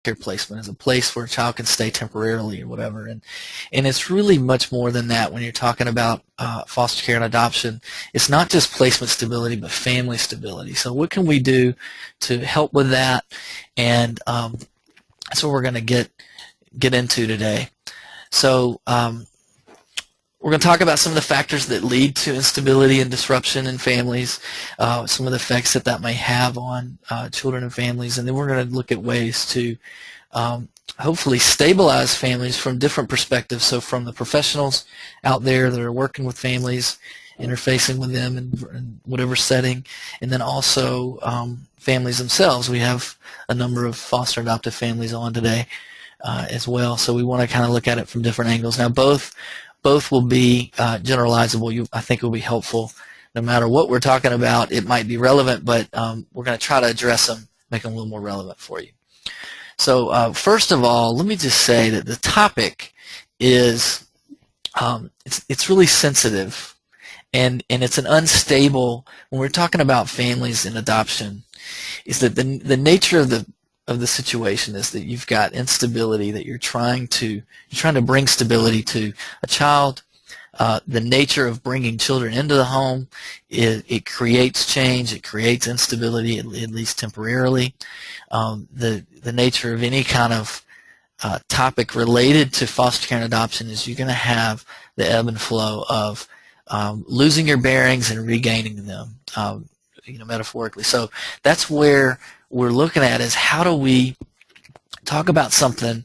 care placement, as a place where a child can stay temporarily or whatever. And it's really much more than that when you're talking about foster care and adoption. It's not just placement stability, but family stability. So what can we do to help with that? And that's what we're going to get into today. So we're going to talk about some of the factors that lead to instability and disruption in families, some of the effects that may have on children and families, and then we're going to look at ways to hopefully stabilize families from different perspectives. So from the professionals out there that are working with families, interfacing with them in whatever setting, and then also families themselves. We have a number of foster adoptive families on today as well, so we want to kind of look at it from different angles. Now both will be generalizable. I think it will be helpful. No matter what we're talking about, it might be relevant, but we're going to try to address them, make them a little more relevant for you. So first of all, let me just say that the topic is it's really sensitive, and it's an unstable. When we're talking about families and adoption, is that the nature of the situation is that you've got instability, that you're trying to bring stability to a child. The nature of bringing children into the home, it creates change, it creates instability, at least temporarily. The nature of any kind of topic related to foster care and adoption is you're going to have the ebb and flow of losing your bearings and regaining them, metaphorically. So that's where we're looking at is how do we talk about something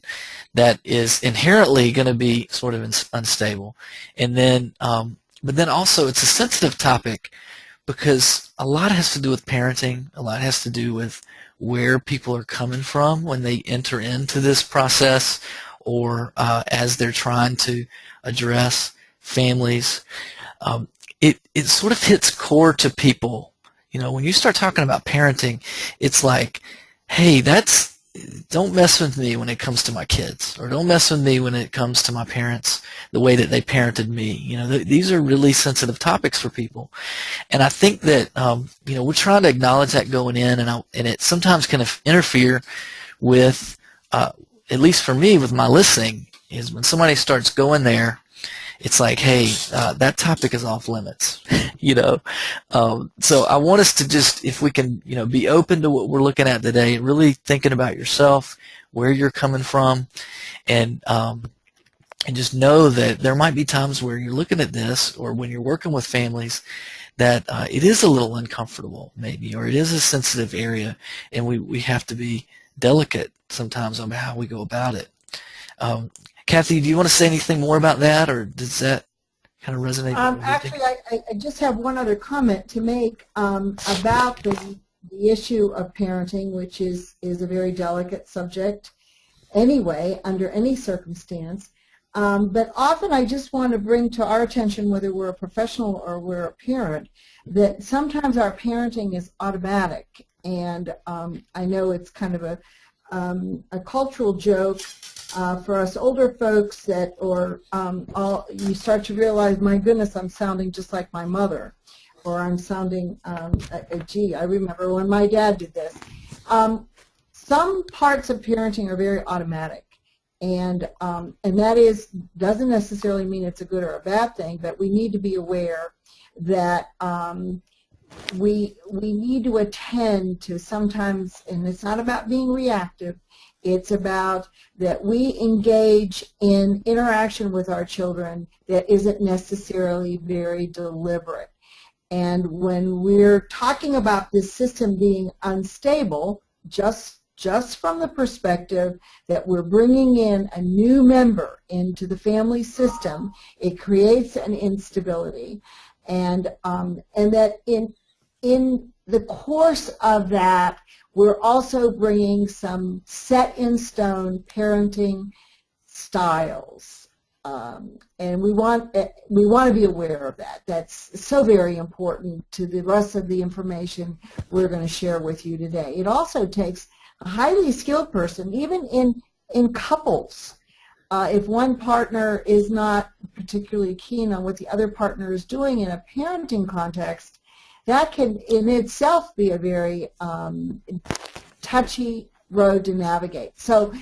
that is inherently going to be sort of unstable, and then but then also it's a sensitive topic because a lot has to do with parenting, a lot has to do with where people are coming from when they enter into this process, or as they're trying to address families. It sort of hits core to people. When you start talking about parenting, it's like, hey, don't mess with me when it comes to my kids, or don't mess with me when it comes to my parents, the way that they parented me. These are really sensitive topics for people, and I think that we're trying to acknowledge that going in, and it sometimes can interfere with, at least for me, with my listening. Is when somebody starts going there, it's like, hey, that topic is off limits, So I want us to just, if we can, be open to what we're looking at today, really thinking about yourself, where you're coming from, and just know that there might be times where you're looking at this, or when you're working with families, that it is a little uncomfortable, maybe, or it is a sensitive area, and we have to be delicate sometimes on how we go about it. Kathy, do you want to say anything more about that, or does that kind of resonate? Actually, I just have one other comment to make about the issue of parenting, which is a very delicate subject anyway, under any circumstance. But often I just want to bring to our attention, whether we're a professional or we're a parent, that sometimes our parenting is automatic. And I know it's kind of a cultural joke for us older folks you start to realize, my goodness, I'm sounding just like my mother, or I'm sounding, gee, I remember when my dad did this. Some parts of parenting are very automatic, and that doesn't necessarily mean it's a good or a bad thing, but we need to be aware that we need to attend to sometimes, and it's not about being reactive, it's about that we engage in interaction with our children that isn't necessarily very deliberate. And when we're talking about this system being unstable, just from the perspective that we're bringing in a new member into the family system, it creates an instability. And that in the course of that, we're also bringing some set-in-stone parenting styles, and we want to be aware of that. That's so very important to the rest of the information we're going to share with you today. It also takes a highly skilled person, even in couples. If one partner is not particularly keen on what the other partner is doing in a parenting context, that can in itself be a very touchy road to navigate. So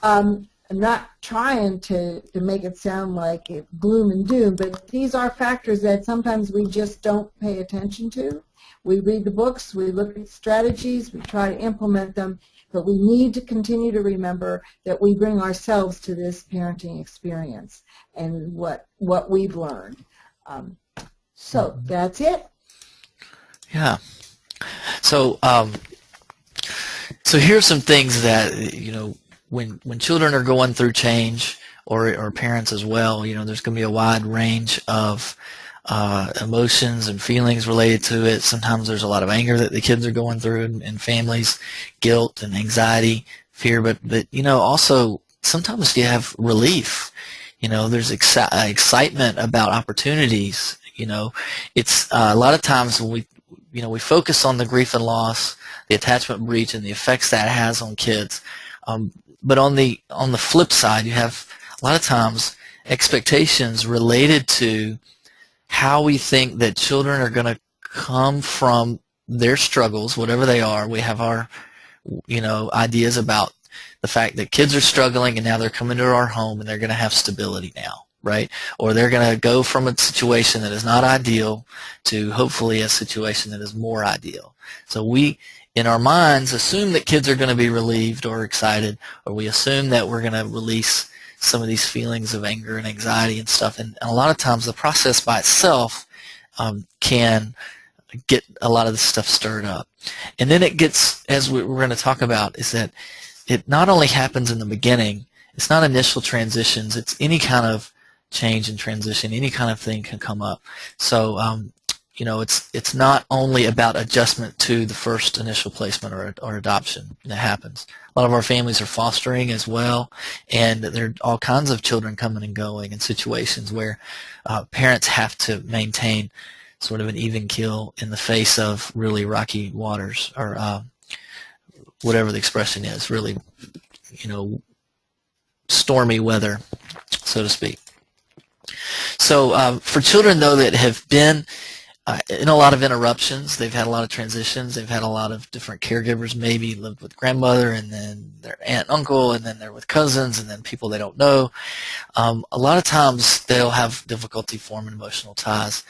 I'm not trying to make it sound like it's gloom and doom, but these are factors that sometimes we just don't pay attention to. We read the books, we look at strategies, we try to implement them, but we need to continue to remember that we bring ourselves to this parenting experience and what we've learned. So that's it. Yeah. So so here's some things that, you know, when children are going through change, or parents as well, you know, there's going to be a wide range of emotions and feelings related to it. Sometimes there's a lot of anger that the kids are going through in families, guilt and anxiety, fear, but you know, also sometimes you have relief. You know, there's excitement about opportunities. You know, it's a lot of times when we focus on the grief and loss, the attachment breach, and the effects that has on kids. But on the flip side, you have a lot of times expectations related to how we think that children are going to come from their struggles, whatever they are. We have our, you know, ideas about the fact that kids are struggling and now they're coming to our home and they're going to have stability now, right? Or they're going to go from a situation that is not ideal to hopefully a situation that is more ideal. So we, in our minds, assume that kids are going to be relieved or excited, or we assume that we're going to release some of these feelings of anger and anxiety and stuff. And a lot of times the process by itself can get a lot of this stuff stirred up. And then it gets, as we're going to talk about, is that it not only happens in the beginning, it's not initial transitions, it's any kind of change and transition, any kind of thing can come up. So, you know, it's not only about adjustment to the first initial placement or adoption that happens. A lot of our families are fostering as well, and there are all kinds of children coming and going in situations where parents have to maintain sort of an even keel in the face of really rocky waters, or whatever the expression is, really, you know, stormy weather, so to speak. So for children, though, that have been in a lot of interruptions, they've had a lot of transitions, they've had a lot of different caregivers, maybe lived with grandmother and then their aunt and uncle, and then they're with cousins and then people they don't know. A lot of times they'll have difficulty forming emotional ties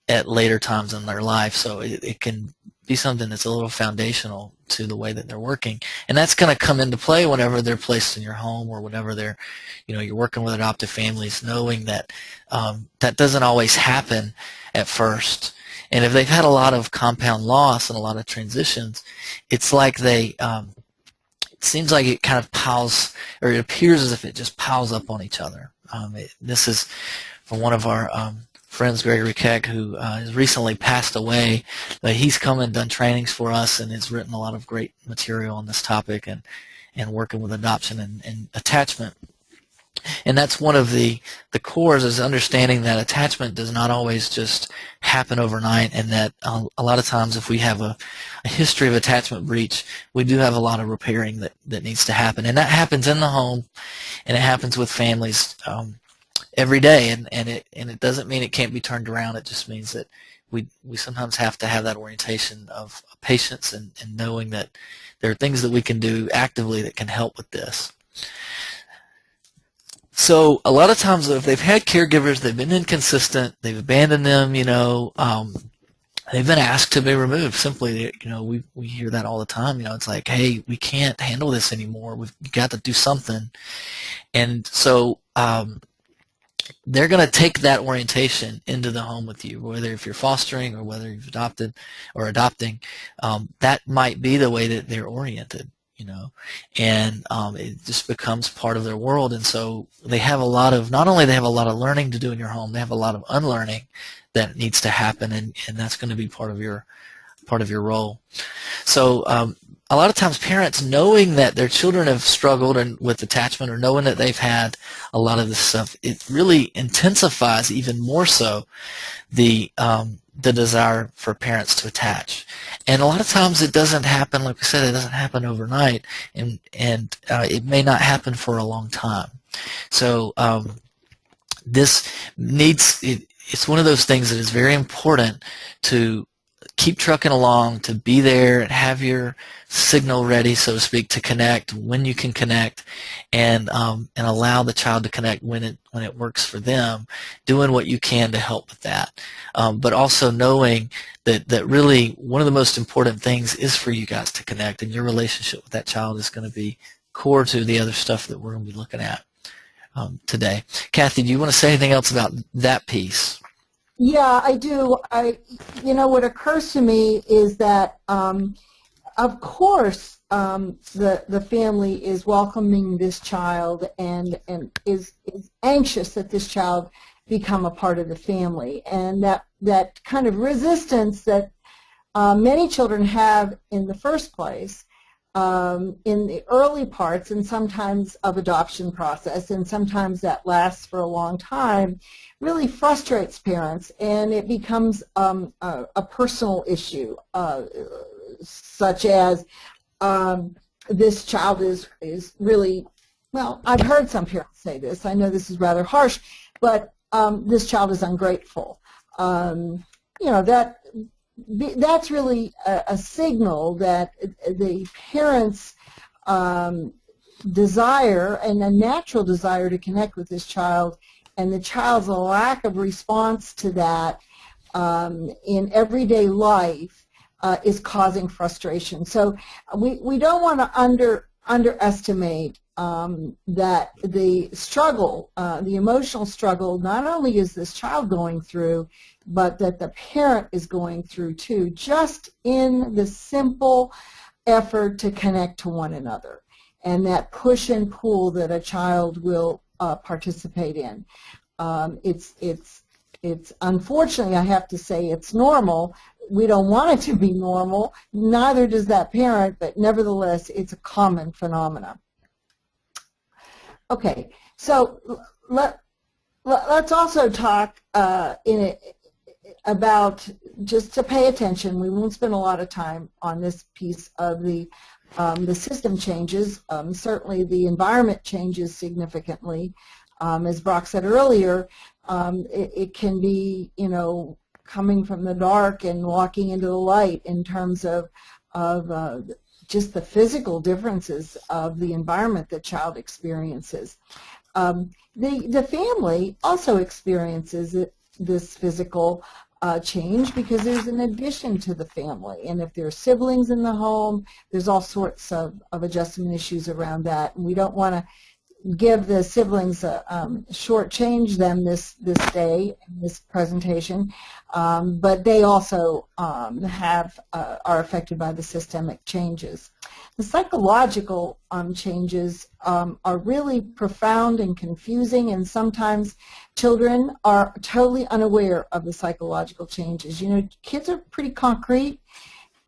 at later times in their life, so it can be something that's a little foundational to the way that they're working, and that's going to come into play whenever they're placed in your home, or whenever they're, you know, you're working with adoptive families, knowing that that doesn't always happen at first. And if they've had a lot of compound loss and a lot of transitions, it's like it seems like it kind of piles, or it appears as if it just piles up on each other. This is from one of our friends, Gregory Keck, who has recently passed away. He's come and done trainings for us and has written a lot of great material on this topic and working with adoption and attachment. And that's one of the cores, is understanding that attachment does not always just happen overnight, and that a lot of times if we have a history of attachment breach, we do have a lot of repairing that needs to happen. And that happens in the home, and it happens with families every day, and it doesn't mean it can't be turned around. It just means that we sometimes have to have that orientation of patience and knowing that there are things that we can do actively that can help with this. So a lot of times, if they've had caregivers, they've been inconsistent, they've abandoned them, you know, they've been asked to be removed. Simply, you know, we hear that all the time. You know, it's like, hey, we can't handle this anymore. We've got to do something. And so they're going to take that orientation into the home with you, whether if you're fostering or whether you've adopted or adopting. That might be the way that they're oriented. You know, and it just becomes part of their world, and so they have a lot of, not only they have a lot of learning to do in your home, they have a lot of unlearning that needs to happen, and that's going to be part of your role. So a lot of times parents, knowing that their children have struggled with attachment, or knowing that they've had a lot of this stuff, it really intensifies even more so the desire for parents to attach. And a lot of times it doesn't happen, like we said, it doesn't happen overnight, and it may not happen for a long time. So this needs, it's one of those things that is very important to keep trucking along, to be there and have your signal ready, so to speak, to connect when you can connect, and allow the child to connect when it works for them, doing what you can to help with that. But also knowing that really one of the most important things is for you guys to connect, and your relationship with that child is going to be core to the other stuff that we're going to be looking at today. Kathy, do you want to say anything else about that piece? Yeah, I do. What occurs to me is that, of course, the family is welcoming this child and is anxious that this child become a part of the family, and that kind of resistance that many children have in the first place, in the early parts and sometimes of adoption process, and sometimes that lasts for a long time, really frustrates parents, and it becomes a personal issue, such as this child is really, well, I've heard some parents say this, I know this is rather harsh, but this child is ungrateful. That's really a signal that the parents' desire, and a natural desire to connect with this child, and the child's lack of response to that in everyday life is causing frustration. So we don't want to underestimate that the struggle, the emotional struggle, not only is this child going through, but that the parent is going through too, just in the simple effort to connect to one another, and that push and pull that a child will participate in. It's unfortunately, I have to say, it's normal. We don't want it to be normal, neither does that parent, but nevertheless, it's a common phenomenon. Okay, so let's also talk about, just to pay attention, we won't spend a lot of time on this piece of the system changes. Certainly the environment changes significantly. As Brock said earlier, it can be, coming from the dark and walking into the light in terms of just the physical differences of the environment the child experiences. The family also experiences this physical change, because there's an addition to the family, and if there are siblings in the home, there's all sorts of adjustment issues around that, and we don't want to give the siblings shortchange them this day in this presentation, but they also are affected by the systemic changes. The psychological changes are really profound and confusing, and sometimes children are totally unaware of the psychological changes. Kids are pretty concrete,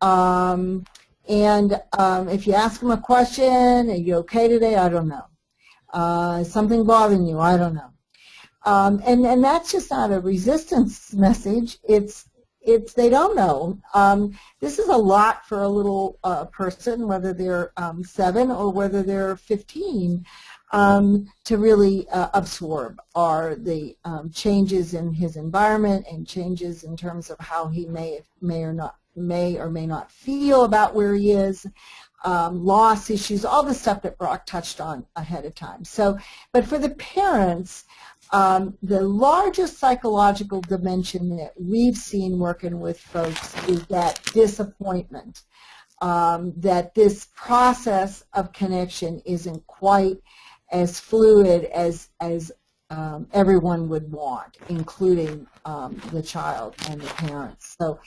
and if you ask them a question, are you okay today? I don't know. Something bothering you? I don't know. And that's just not a resistance message. It's they don't know. This is a lot for a little person, whether they're 7 or whether they're 15, to really absorb, are the changes in his environment and changes in terms of how he may or may not feel about where he is. Loss issues, all the stuff that Brock touched on ahead of time. So, but for the parents, the largest psychological dimension that we've seen working with folks is that disappointment, that this process of connection isn't quite as fluid as everyone would want, including the child and the parents. So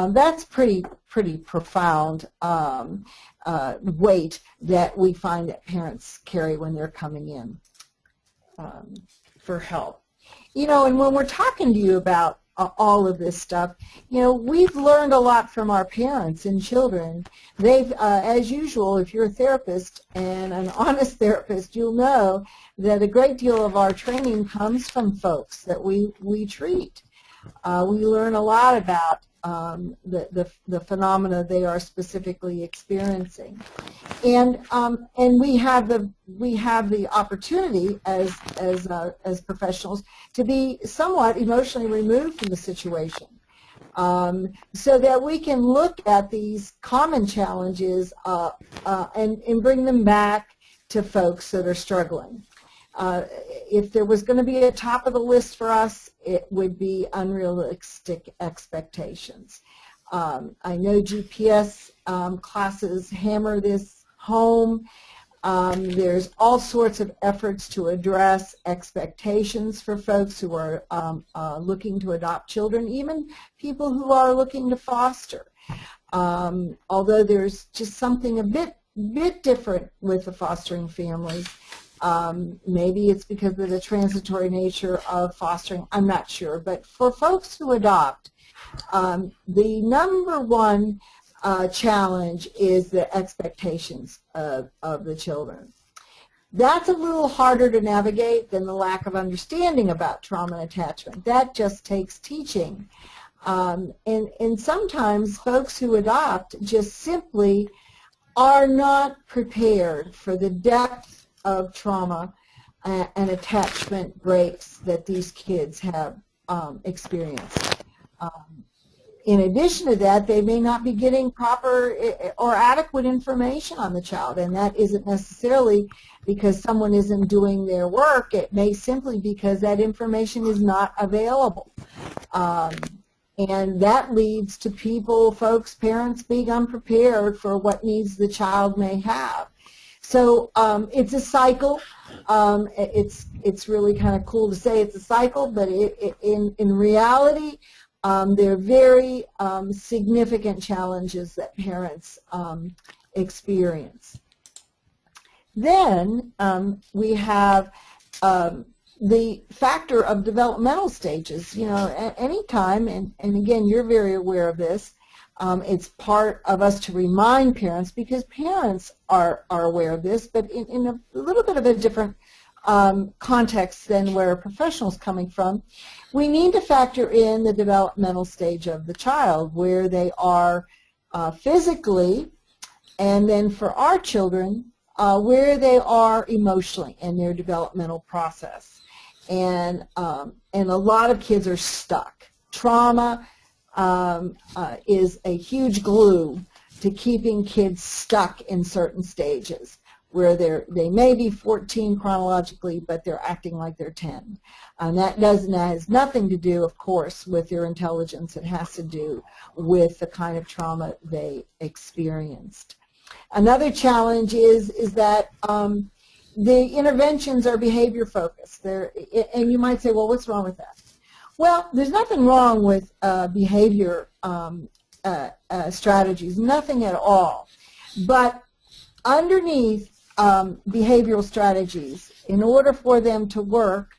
that's pretty profound weight that we find that parents carry when they're coming in for help. And when we're talking to you about all of this stuff, we've learned a lot from our parents and children. They've, as usual, if you're a therapist and an honest therapist, you'll know that a great deal of our training comes from folks that we treat. We learn a lot about the phenomena they are specifically experiencing, and we have the opportunity as professionals to be somewhat emotionally removed from the situation. so that we can look at these common challenges and bring them back to folks that are struggling. If there was going to be a top of the list for us, it would be unrealistic expectations. I know GPS classes hammer this home. There's all sorts of efforts to address expectations for folks who are looking to adopt children, even people who are looking to foster. Although there's just something a bit different with the fostering families. Maybe it's because of the transitory nature of fostering, I'm not sure. But for folks who adopt, the number one challenge is the expectations of the children. That's a little harder to navigate than the lack of understanding about trauma and attachment. That just takes teaching. And sometimes folks who adopt just simply are not prepared for the depth of trauma and attachment breaks that these kids have experienced. In addition to that, they may not be getting proper or adequate information on the child, and that isn't necessarily because someone isn't doing their work. It may simply because that information is not available. And that leads to people, folks, parents being unprepared for what needs the child may have. So it's a cycle. It's really kind of cool to say it's a cycle, but in reality, there are very significant challenges that parents experience. Then we have the factor of developmental stages. You know, at any time, and again, you're very aware of this, it's part of us to remind parents, because parents are aware of this, but in a little bit of a different context than where a professional's coming from. We need to factor in the developmental stage of the child, where they are physically, and then for our children, where they are emotionally in their developmental process. And a lot of kids are stuck. Trauma is a huge glue to keeping kids stuck in certain stages, where they may be 14 chronologically, but they're acting like they're 10. And that has nothing to do, of course, with their intelligence. It has to do with the kind of trauma they experienced. Another challenge is that the interventions are behavior focused. And you might say, well, what's wrong with that? Well, there's nothing wrong with behavior strategies, nothing at all. But underneath behavioral strategies, in order for them to work,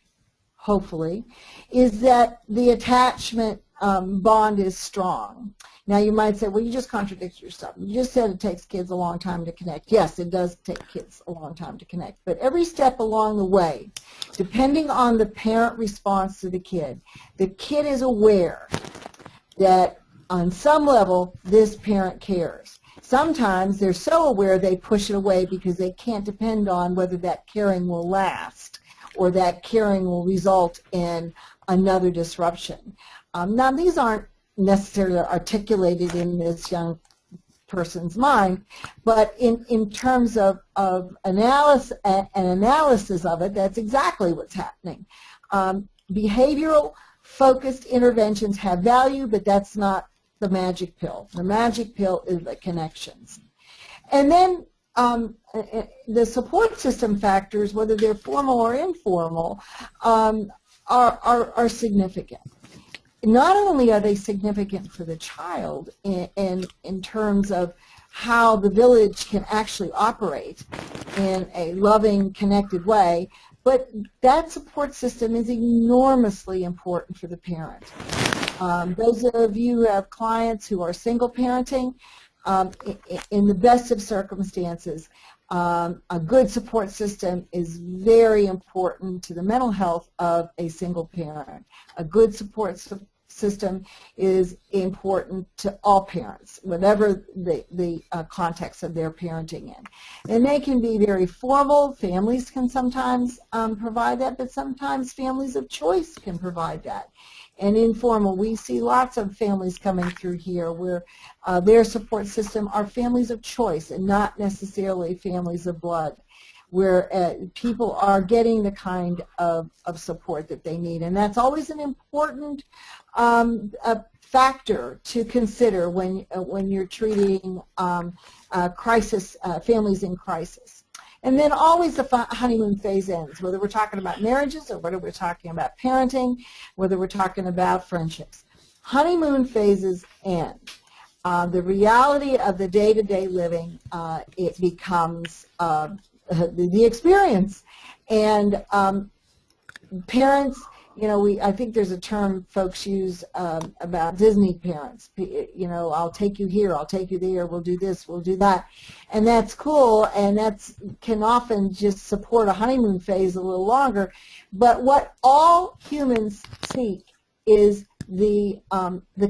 hopefully, is that the attachment bond is strong. Now you might say, well, you just contradicted yourself. You just said it takes kids a long time to connect. Yes, it does take kids a long time to connect. But every step along the way, depending on the parent response to the kid is aware that on some level this parent cares. Sometimes they're so aware they push it away because they can't depend on whether that caring will last or that caring will result in another disruption. Now, these aren't necessarily articulated in this young person's mind, but in terms of analysis of it, that's exactly what's happening. Behavioral focused interventions have value, but that's not the magic pill. The magic pill is the connections. And then the support system factors, whether they're formal or informal, are significant. Not only are they significant for the child in terms of how the village can actually operate in a loving, connected way, but that support system is enormously important for the parent. Those of you who have clients who are single parenting, in the best of circumstances, a good support system is very important to the mental health of a single parent. A good support system is important to all parents, whatever the context of their parenting in. And they can be very formal. Families can sometimes provide that, but sometimes families of choice can provide that. and informal. We see lots of families coming through here where their support system are families of choice and not necessarily families of blood, where people are getting the kind of support that they need. And that's always an important factor to consider when you're treating families in crisis. And then always the honeymoon phase ends, whether we're talking about marriages or whether we're talking about parenting, whether we're talking about friendships. Honeymoon phases end. The reality of the day-to-day living, it becomes the experience. And parents, I think there's a term folks use about Disney parents. I'll take you here, I'll take you there, we'll do this, we'll do that. And that's cool, and that can often just support a honeymoon phase a little longer. But what all humans seek is the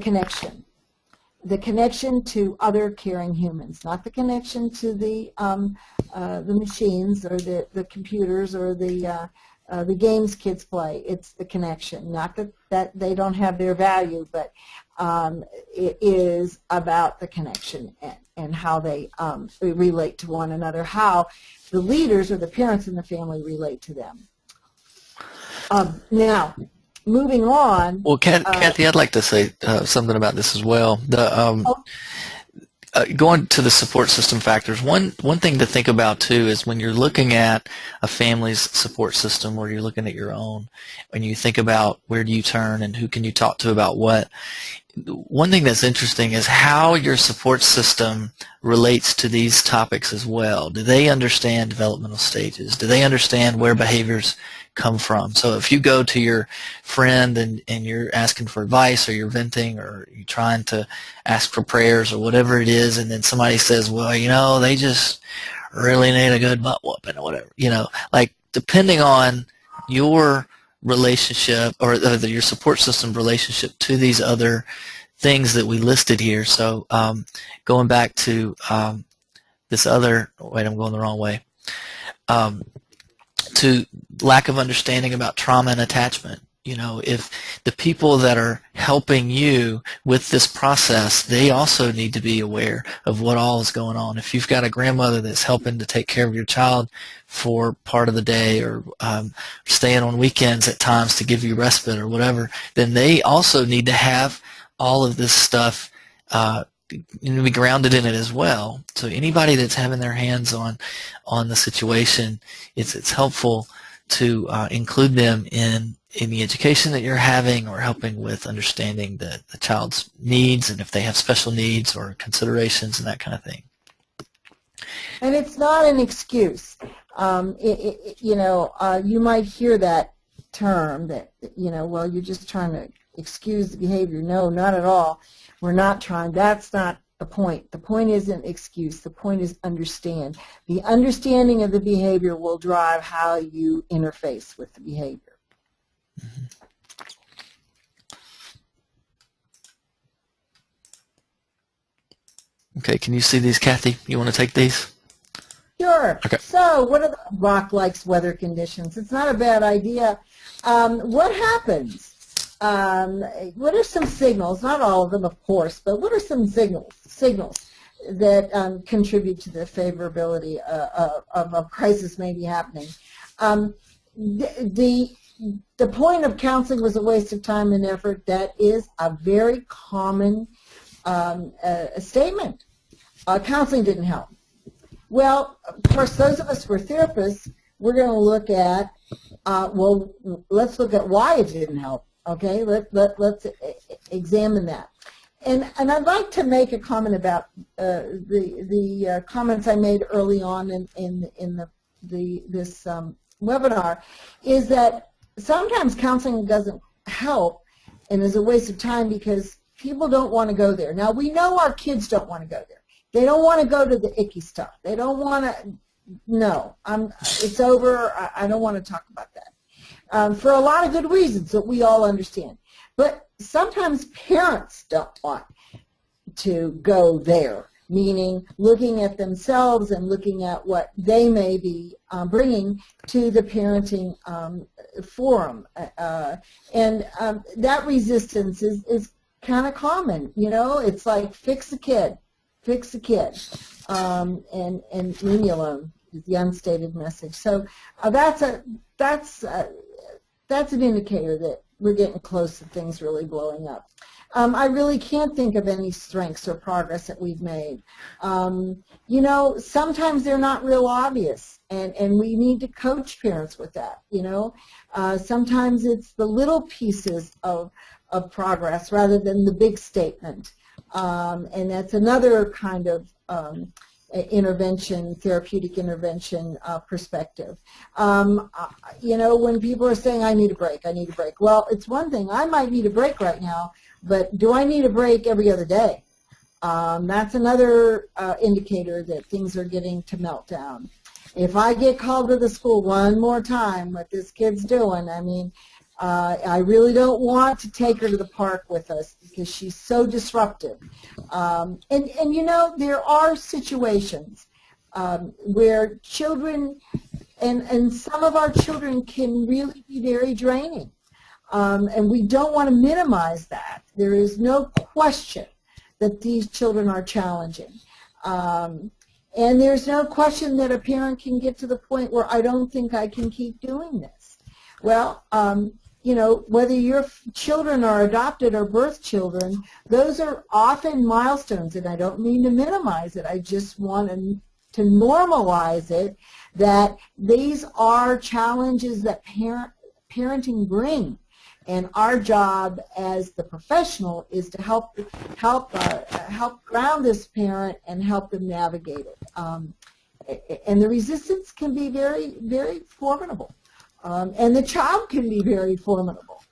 connection. The connection to other caring humans, not the connection to the machines or the computers or the games kids play. It's the connection. Not that they don't have their value, but it is about the connection and how they relate to one another, how the leaders or the parents in the family relate to them. Now, moving on. Well, Kathy, I'd like to say something about this as well. Going to the support system factors, one thing to think about too is when you're looking at a family's support system or you're looking at your own, when you think about where do you turn and who can you talk to about what, one thing that's interesting is how your support system relates to these topics as well. Do they understand developmental stages? Do they understand where behaviors come from? So if you go to your friend and you're asking for advice or you're venting or you're trying to ask for prayers or whatever it is, and then somebody says, well, they just really need a good butt whooping or whatever, like depending on your relationship or your support system relationship to these other things that we listed here. So going back to this other, wait, I'm going the wrong way, to lack of understanding about trauma and attachment. If the people that are helping you with this process, they also need to be aware of what all is going on. If you've got a grandmother that's helping to take care of your child for part of the day or staying on weekends at times to give you respite or whatever, then they also need to have all of this stuff be grounded in it as well. So anybody that's having their hands on the situation, it's helpful to include them in the education that you're having or helping with understanding the child's needs and if they have special needs or considerations and that kind of thing. And it's not an excuse. You might hear that term that, well, you're just trying to excuse the behavior. No, not at all. We're not trying. That's not the point. The point isn't excuse. The point is understand. The understanding of the behavior will drive how you interface with the behavior. Mm-hmm. Okay, can you see these, Kathy? You want to take these? Sure. Okay. So what are the Rock likes weather conditions? It's not a bad idea. What happens? What are some signals, not all of them, of course, but what are some signals that contribute to the favorability of a crisis maybe happening? The point of counseling was a waste of time and effort. That is a very common statement. Counseling didn't help. Well, of course, those of us who are therapists, we're going to look at, let's look at why it didn't help. Okay, let's examine that. And I'd like to make a comment about the comments I made early on in this webinar, is that sometimes counseling doesn't help and is a waste of time because people don't want to go there. Now, we know our kids don't want to go there. They don't want to go to the icky stuff. They don't want to, no, it's over, I don't want to talk about that. For a lot of good reasons that we all understand. But sometimes parents don't want to go there meaning looking at themselves and looking at what they may be bringing to the parenting forum. And that resistance is kind of common. You know, it's like fix a kid, and leave me alone is the unstated message. So that's an indicator that we're getting close to things really blowing up. I really can't think of any strengths or progress that we've made. You know, sometimes they're not real obvious, and we need to coach parents with that, you know. Sometimes it's the little pieces of progress rather than the big statement. And that's another kind of intervention, therapeutic intervention perspective. You know, when people are saying, I need a break, well, it's one thing. I might need a break right now, but do I need a break every other day? That's another indicator that things are getting to melt down. If I get called to the school one more time, what this kid's doing, I mean, I really don't want to take her to the park with us because she's so disruptive. And you know, there are situations where children, and some of our children can really be very draining. And we don't want to minimize that. There is no question that these children are challenging. And there's no question that a parent can get to the point where I don't think I can keep doing this. Well, you know, whether your children are adopted or birth children, those are often milestones, and I don't mean to minimize it. I just want to normalize it, that these are challenges that parenting brings. And our job as the professional is to help ground this parent and help them navigate it. And the resistance can be very, very formidable. And the child can be very formidable.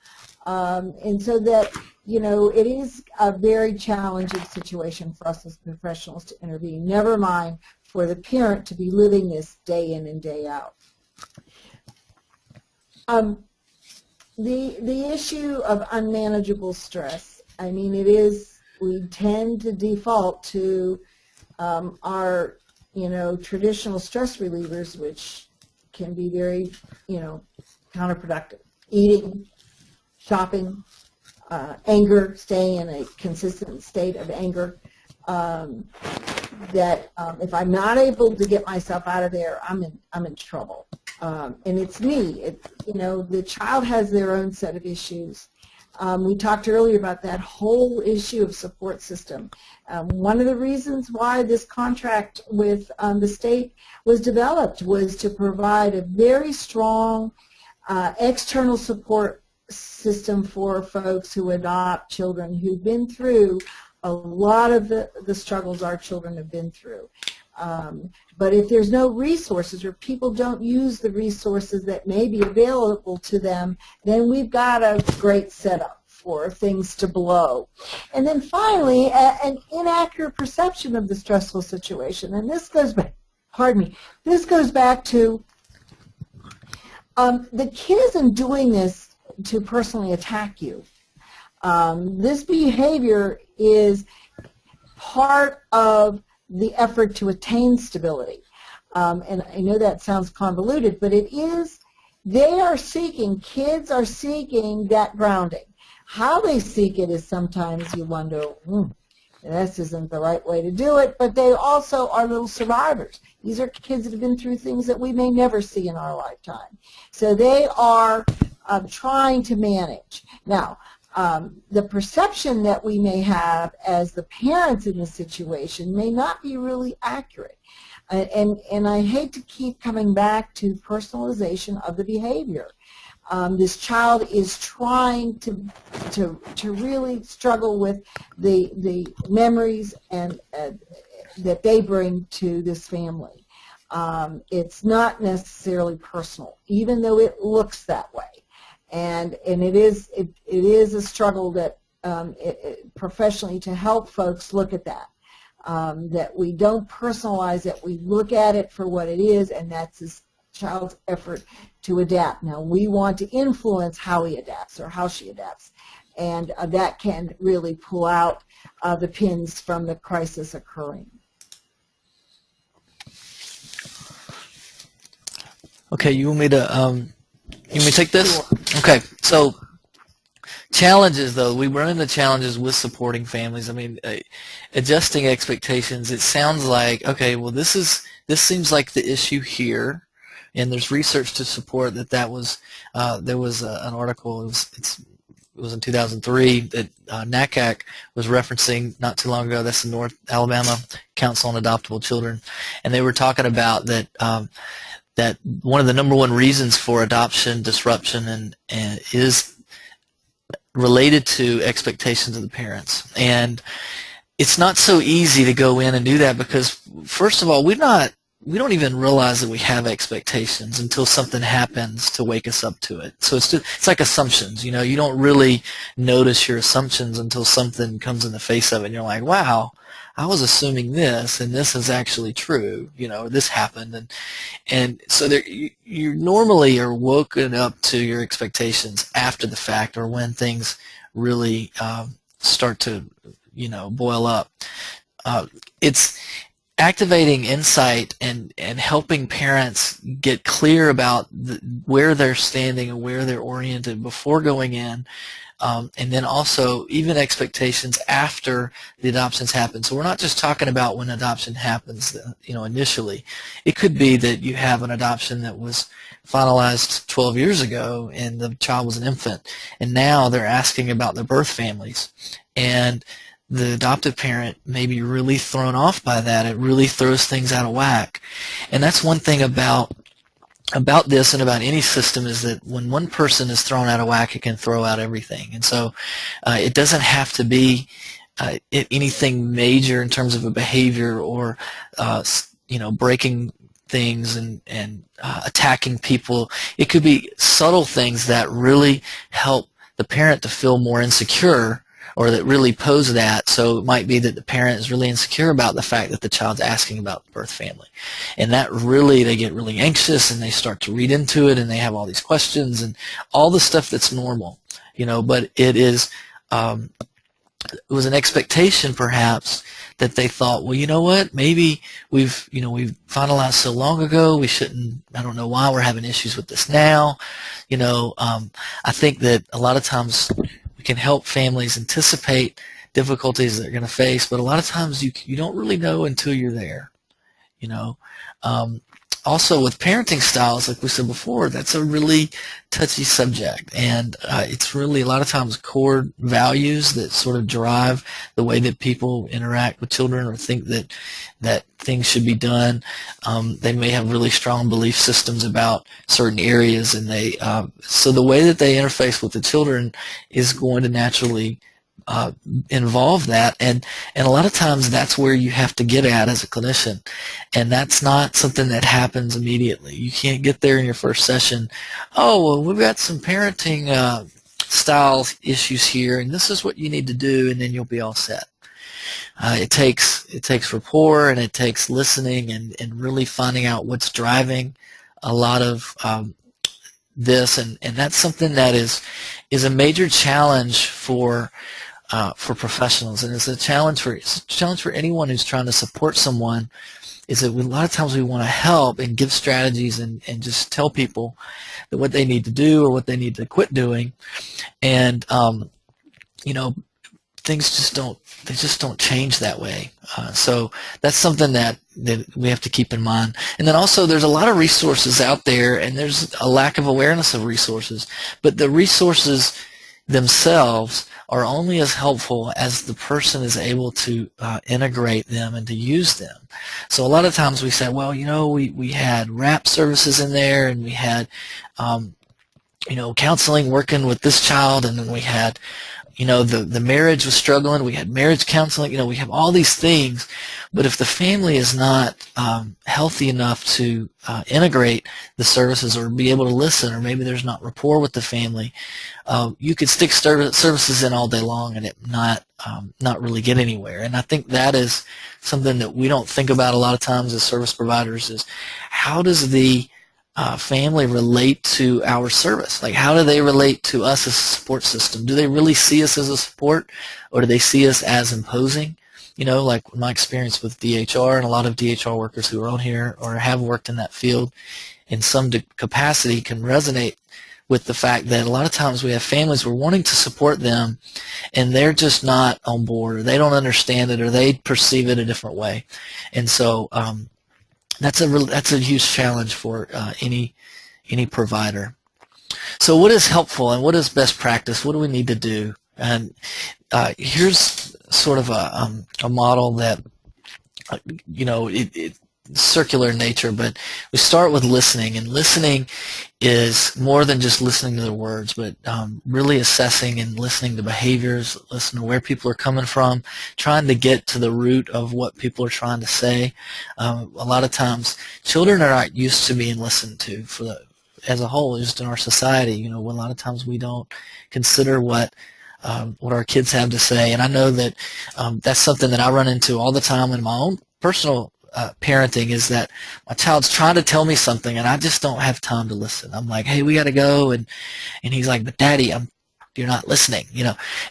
And so that, you know, it is a very challenging situation for us as professionals to intervene, never mind for the parent to be living this day in and day out. The issue of unmanageable stress, I mean, it is, we tend to default to our, you know, traditional stress relievers, which can be very, you know, counterproductive. Eating, shopping, anger, staying in a consistent state of anger. That if I'm not able to get myself out of there, I'm in trouble. And it's me. You know, the child has their own set of issues. We talked earlier about that whole issue of support system. One of the reasons why this contract with the state was developed was to provide a very strong external support system for folks who adopt children who've been through a lot of the struggles our children have been through. But if there's no resources or people don't use the resources that may be available to them, then we've got a great setup for things to blow. And then finally, an inaccurate perception of the stressful situation. And this goes back, pardon me, this goes back to the kid isn't doing this to personally attack you. This behavior is part of the effort to attain stability. And I know that sounds convoluted, but it is, they are seeking, kids are seeking that grounding. How they seek it is sometimes you wonder, this isn't the right way to do it, but they also are little survivors. These are kids that have been through things that we may never see in our lifetime. So they are trying to manage. Now, the perception that we may have as the parents in the situation may not be really accurate. And I hate to keep coming back to personalization of the behavior. This child is trying to really struggle with the memories and that they bring to this family. It's not necessarily personal, even though it looks that way. And it is a struggle that professionally to help folks look at that. That we don't personalize it, we look at it for what it is, and that's this child's effort to adapt. Now, we want to influence how he adapts or how she adapts, and that can really pull out the pins from the crisis occurring. Okay, you want me to take this? Okay, so challenges, though, we run into challenges with supporting families. I mean, adjusting expectations. It sounds like, okay, well, this seems like the issue here, and there's research to support that was there was an article. It was in 2003 that NACAC was referencing not too long ago. That's the North Alabama Council on Adoptable Children, and they were talking about that. That one of the number one reasons for adoption disruption and is related to expectations of the parents. And it's not so easy to go in and do that because, first of all, we don't even realize that we have expectations until something happens to wake us up to it. So it's like assumptions. You know, you don't really notice your assumptions until something comes in the face of it, and you're like, wow, I was assuming this, and this is actually true. You know, this happened, and so you normally are woken up to your expectations after the fact, or when things really start to, you know, boil up. It's activating insight and helping parents get clear about where they're standing and where they're oriented before going in. And then also even expectations after the adoptions happen. So we're not just talking about when adoption happens, you know, initially. It could be that you have an adoption that was finalized 12 years ago and the child was an infant, and now they're asking about their birth families. And the adoptive parent may be really thrown off by that. It really throws things out of whack. And that's one thing about this and about any system, is that when one person is thrown out of whack, it can throw out everything. And so it doesn't have to be anything major in terms of a behavior or you know, breaking things and attacking people. It could be subtle things that really help the parent to feel more insecure, or that really pose that. So it might be that the parent is really insecure about the fact that the child's asking about the birth family. And that really, they get really anxious and they start to read into it and they have all these questions and all the stuff that's normal, you know, but it was an expectation perhaps that they thought, well, you know what, maybe we've finalized so long ago, we shouldn't, I don't know why we're having issues with this now. You know, I think that a lot of times we can help families anticipate difficulties they're going to face, but a lot of times you don't really know until you're there, you know. Also with parenting styles, like we said before, that's a really touchy subject, and it's really a lot of times core values that sort of drive the way that people interact with children or think that things should be done. They may have really strong belief systems about certain areas, and so the way that they interface with the children is going to naturally involve that, and a lot of times that's where you have to get at as a clinician, and that's not something that happens immediately. You can't get there in your first session. Oh, well, we've got some parenting style issues here, and this is what you need to do, and then you'll be all set. It takes rapport, and it takes listening and really finding out what's driving a lot of this, and that's something that is a major challenge for professionals, and it's a challenge for anyone who's trying to support someone. Is that a lot of times we want to help and give strategies and just tell people that what they need to do or what they need to quit doing, and you know, things just don't change that way. So that's something that we have to keep in mind. And then also there's a lot of resources out there, and there's a lack of awareness of resources, but the resources themselves are only as helpful as the person is able to integrate them and to use them. So a lot of times we say, well, you know, we had RAP services in there, and we had you know, counseling working with this child, and then we had, you know, the marriage was struggling, we had marriage counseling, you know, we have all these things, but if the family is not healthy enough to integrate the services or be able to listen, or maybe there's not rapport with the family, you could stick services in all day long and it not really get anywhere. And I think that is something that we don't think about a lot of times as service providers, is how does the family relate to our service? Like, how do they relate to us as a support system? Do they really see us as a support, or do they see us as imposing? You know, like my experience with DHR and a lot of DHR workers who are on here or have worked in that field, in some capacity can resonate with the fact that a lot of times we have families we're wanting to support them and they're just not on board, or they don't understand it, or they perceive it a different way. And so that's a huge challenge for any provider. So what is helpful and what is best practice? What do we need to do? And here's sort of a model that, it's circular in nature, but we start with listening, and listening is more than just listening to their words, but really assessing and listening to behaviors, listening to where people are coming from, trying to get to the root of what people are trying to say. A lot of times children are not used to being listened to as a whole, just in our society. A lot of times we don't consider what our kids have to say, and I know that that's something that I run into all the time in my own personal parenting, is that my child's trying to tell me something and I just don't have time to listen. I'm like, hey, we got to go, and he's like, but Daddy, you're not listening,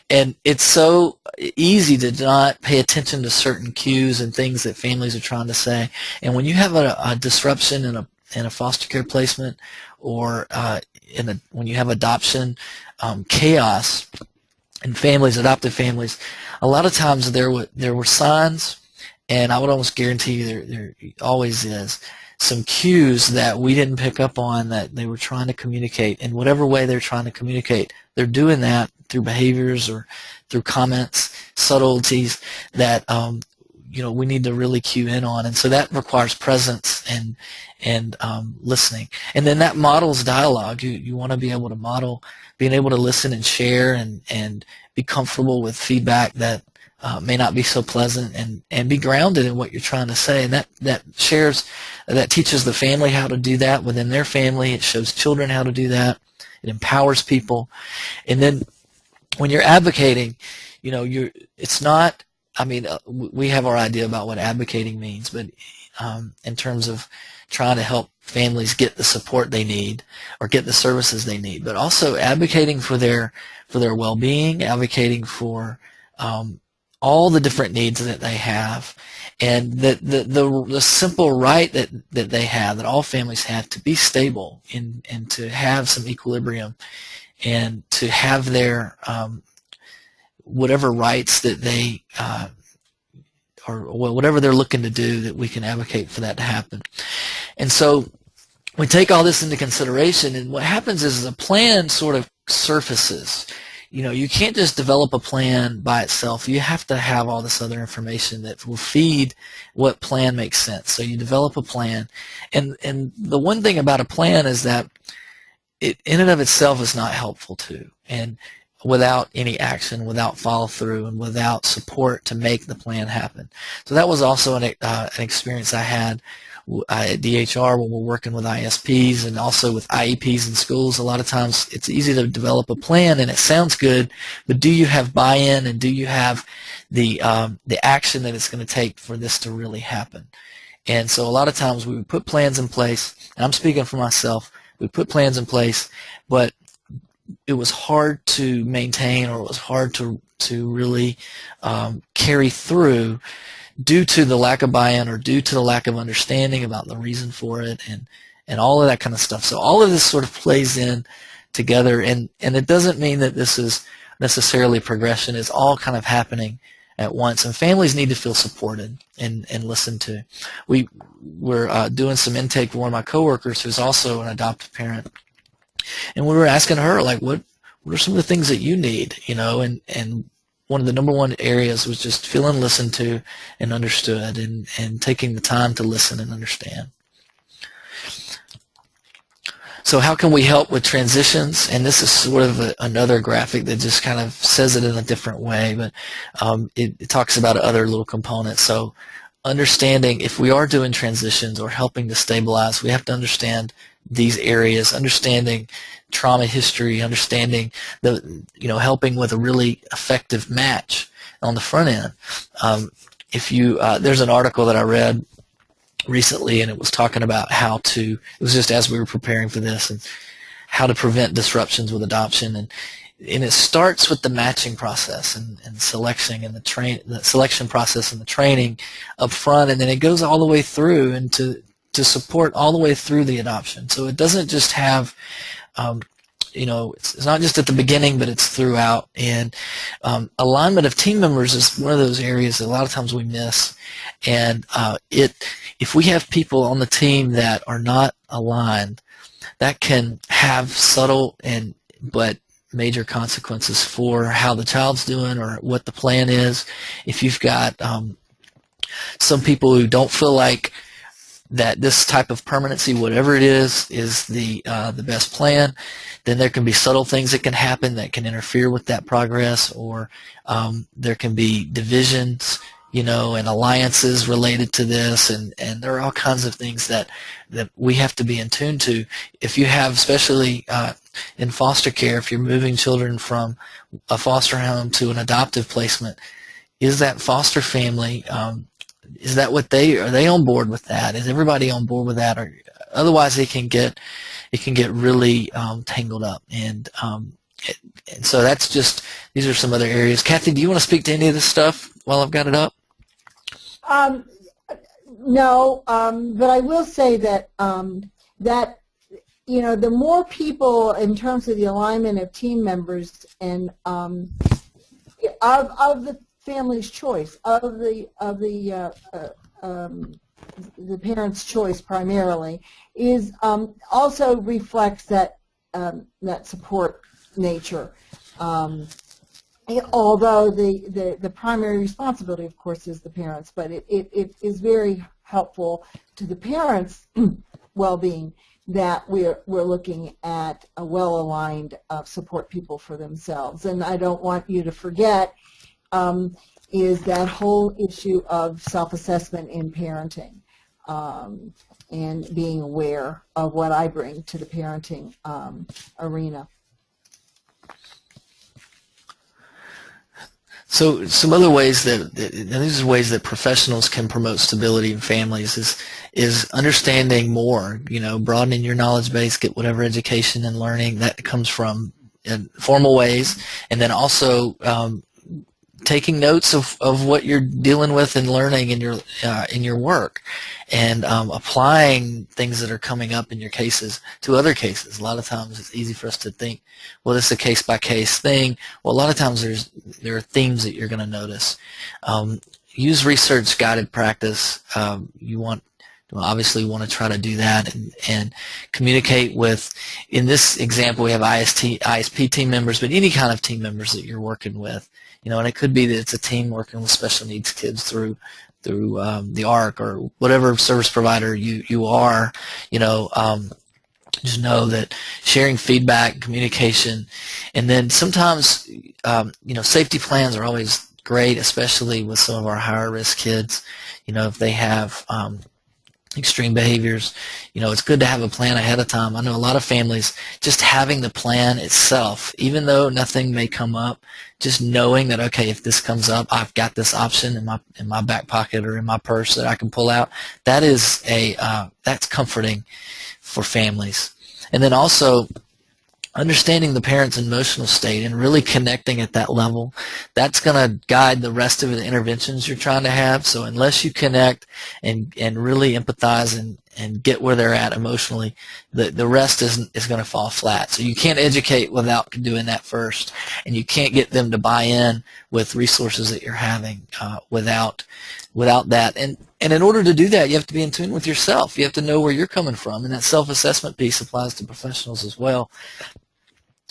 and it's so easy to not pay attention to certain cues and things that families are trying to say. And when you have a disruption in a foster care placement, or when you have adoption chaos in families, adoptive families, a lot of times there were signs, and I would almost guarantee you there always is, some cues that we didn't pick up on that they were trying to communicate. In whatever way they're trying to communicate, they're doing that through behaviors or through comments, subtleties that we need to really cue in on. And so that requires presence and listening. And then that models dialogue. You want to be able to model being able to listen and share and be comfortable with feedback that may not be so pleasant, and be grounded in what you're trying to say. And that teaches the family how to do that within their family. It shows children how to do that. It empowers people. And then when you're advocating, it's not, we have our idea about what advocating means, but in terms of trying to help families get the support they need or get the services they need, but also advocating for their well-being, advocating for all the different needs that they have, and the simple right that they have, that all families have, to be stable and to have some equilibrium, and to have their whatever rights that they or whatever they're looking to do, that we can advocate for that to happen. And so we take all this into consideration, and what happens is a plan sort of surfaces. You can't just develop a plan by itself. You have to have all this other information that will feed what plan makes sense. So you develop a plan, and the one thing about a plan is that it in and of itself is not helpful too, and without any action, without follow through, and without support to make the plan happen. So that was also an experience I had at DHR when we're working with ISPs and also with IEPs in schools. A lot of times it's easy to develop a plan and it sounds good, but do you have buy-in, and do you have the action that it's going to take for this to really happen? And so a lot of times we would put plans in place, and I'm speaking for myself, we put plans in place, but it was hard to maintain, or it was hard to really carry through, due to the lack of buy-in or due to the lack of understanding about the reason for it, and all of that kind of stuff. So all of this sort of plays in together, and it doesn't mean that this is necessarily progression. It's all kind of happening at once, and families need to feel supported and listened to. We were doing some intake with one of my coworkers who's also an adoptive parent, and we were asking her, like, what are some of the things that you need, and one of the number one areas was just feeling listened to and understood, and taking the time to listen and understand. So how can we help with transitions? And this is sort of another graphic that just kind of says it in a different way, but it talks about other little components. So understanding, if we are doing transitions or helping to stabilize, we have to understand these areas, understanding trauma history, understanding helping with a really effective match on the front end. There's an article that I read recently, and it was talking about it was just as we were preparing for this, and how to prevent disruptions with adoption, and it starts with the matching process and selection, and the selection process and the training up front, and then it goes all the way through into to support all the way through the adoption. So it doesn't just have, it's not just at the beginning, but it's throughout. And alignment of team members is one of those areas that a lot of times we miss. And if we have people on the team that are not aligned, that can have subtle but major consequences for how the child's doing or what the plan is. If you've got some people who don't feel like that this type of permanency, whatever it is the best plan, then there can be subtle things that can happen that can interfere with that progress, or there can be divisions, and alliances related to this, and there are all kinds of things that we have to be in tune to. If you have, especially in foster care, if you're moving children from a foster home to an adoptive placement, is that foster family, is that what are they on board with that? Is everybody on board with that? Or otherwise it can get really tangled up. And so that's just, these are some other areas. Kathy, do you want to speak to any of this stuff while I've got it up? No, but I will say that the more people, in terms of the alignment of team members and of the family's choice, of the parents' choice primarily, is also reflects that support nature. Although the primary responsibility, of course, is the parents, but it is very helpful to the parents' well-being that we're looking at a well-aligned support people for themselves. And I don't want you to forget is that whole issue of self-assessment in parenting, and being aware of what I bring to the parenting arena. So some other ways and these are ways that professionals can promote stability in families is understanding more, broadening your knowledge base, get whatever education and learning that comes from formal ways, and then also taking notes of what you're dealing with and learning in your work, and applying things that are coming up in your cases to other cases. A lot of times it's easy for us to think, well, this is a case-by-case thing. Well, a lot of times there are themes that you're going to notice. Use research-guided practice. You obviously want to try to do that and communicate with, in this example, we have ISP team members, but any kind of team members that you're working with. And it could be that it's a team working with special needs kids through the ARC or whatever service provider you are. Just know that sharing feedback, communication, and then sometimes safety plans are always great, especially with some of our higher risk kids. If they have extreme behaviors, it's good to have a plan ahead of time. I know a lot of families, just having the plan itself, even though nothing may come up, just knowing that, okay, if this comes up, I've got this option in my back pocket or in my purse that I can pull out. That is that's comforting for families. And then also understanding the parent's emotional state and really connecting at that level, that's going to guide the rest of the interventions you're trying to have. So unless you connect and really empathize and get where they're at emotionally, the rest is going to fall flat. So you can't educate without doing that first, and you can't get them to buy in with resources that you're having without that. And in order to do that, you have to be in tune with yourself. You have to know where you're coming from, and that self-assessment piece applies to professionals as well.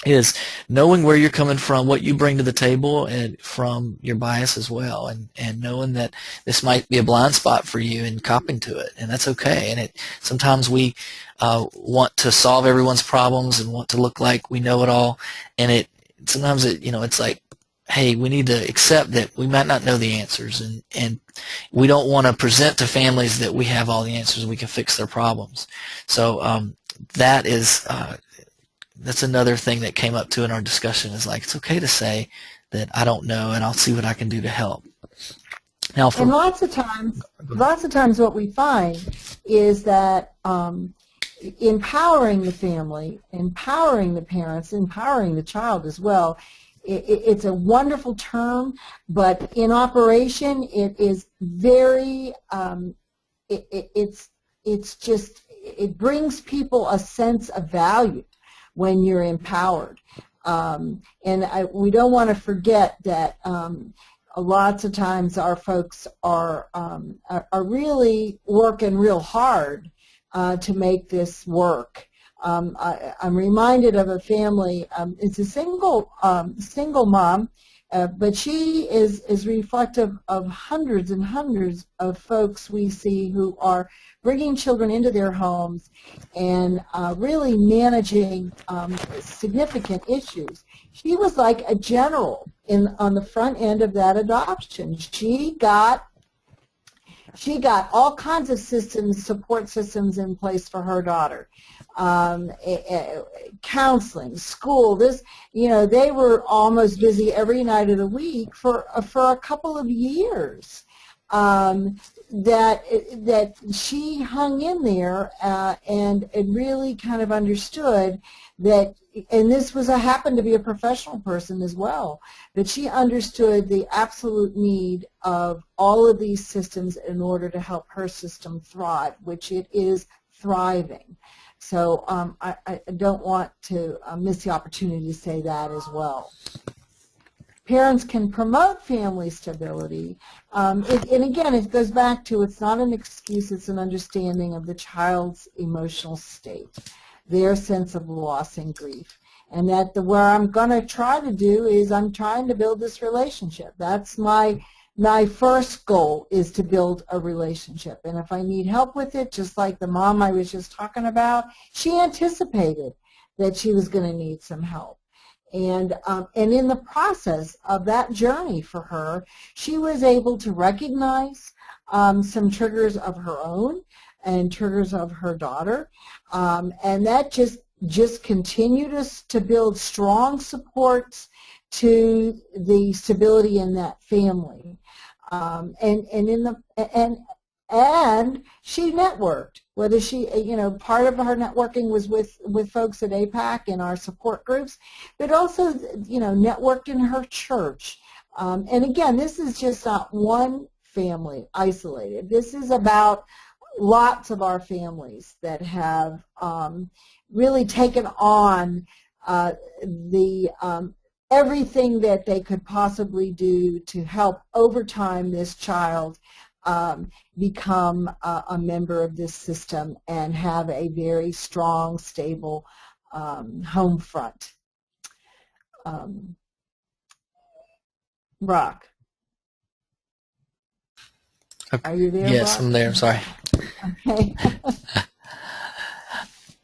Is knowing where you're coming from, what you bring to the table, and from your bias as well, and knowing that this might be a blind spot for you and copping to it, and that's okay. And sometimes we want to solve everyone's problems and want to look like we know it all, and sometimes it's like, hey, we need to accept that we might not know the answers, and we don't want to present to families that we have all the answers, we can fix their problems. So that's another thing that came up too in our discussion, is like, it's okay to say that I don't know, and I'll see what I can do to help. Now, and lots of times what we find is that empowering the family, empowering the parents, empowering the child as well, it's a wonderful term, but in operation it is very, it's it's just, it brings people a sense of value when you're empowered. We don't want to forget that lots of times our folks are really working real hard to make this work. I'm reminded of a family. It's a single mom, but she is reflective of hundreds and hundreds of folks we see who are bringing children into their homes and really managing significant issues. She was like a general on the front end of that adoption. She got all kinds of support systems in place for her daughter. Counseling, school, they were almost busy every night of the week for a couple of years. That she hung in there and really kind of understood that, and this happened to be a professional person as well, but she understood the absolute need of all of these systems in order to help her system thrive, which it is thriving. So I don't want to miss the opportunity to say that as well. Parents can promote family stability. And again, it goes back to, it's not an excuse, it's an understanding of the child's emotional state, their sense of loss and grief. And that where I'm going to try to do is I'm trying to build this relationship. That's my first goal, is to build a relationship. And if I need help with it, just like the mom I was just talking about, she anticipated that she was going to need some help. And in the process of that journey for her, she was able to recognize some triggers of her own and triggers of her daughter, and that just continued us to build strong supports to the stability in that family. And she networked. Whether she, part of her networking was with folks at APAC in our support groups, but also, networked in her church. And again, this is just not one family isolated. This is about lots of our families that have really taken on everything that they could possibly do to help over time this child become a member of this system and have a very strong, stable home front. Brock, are you there, Yes, Brock? I'm there. I'm sorry. Okay.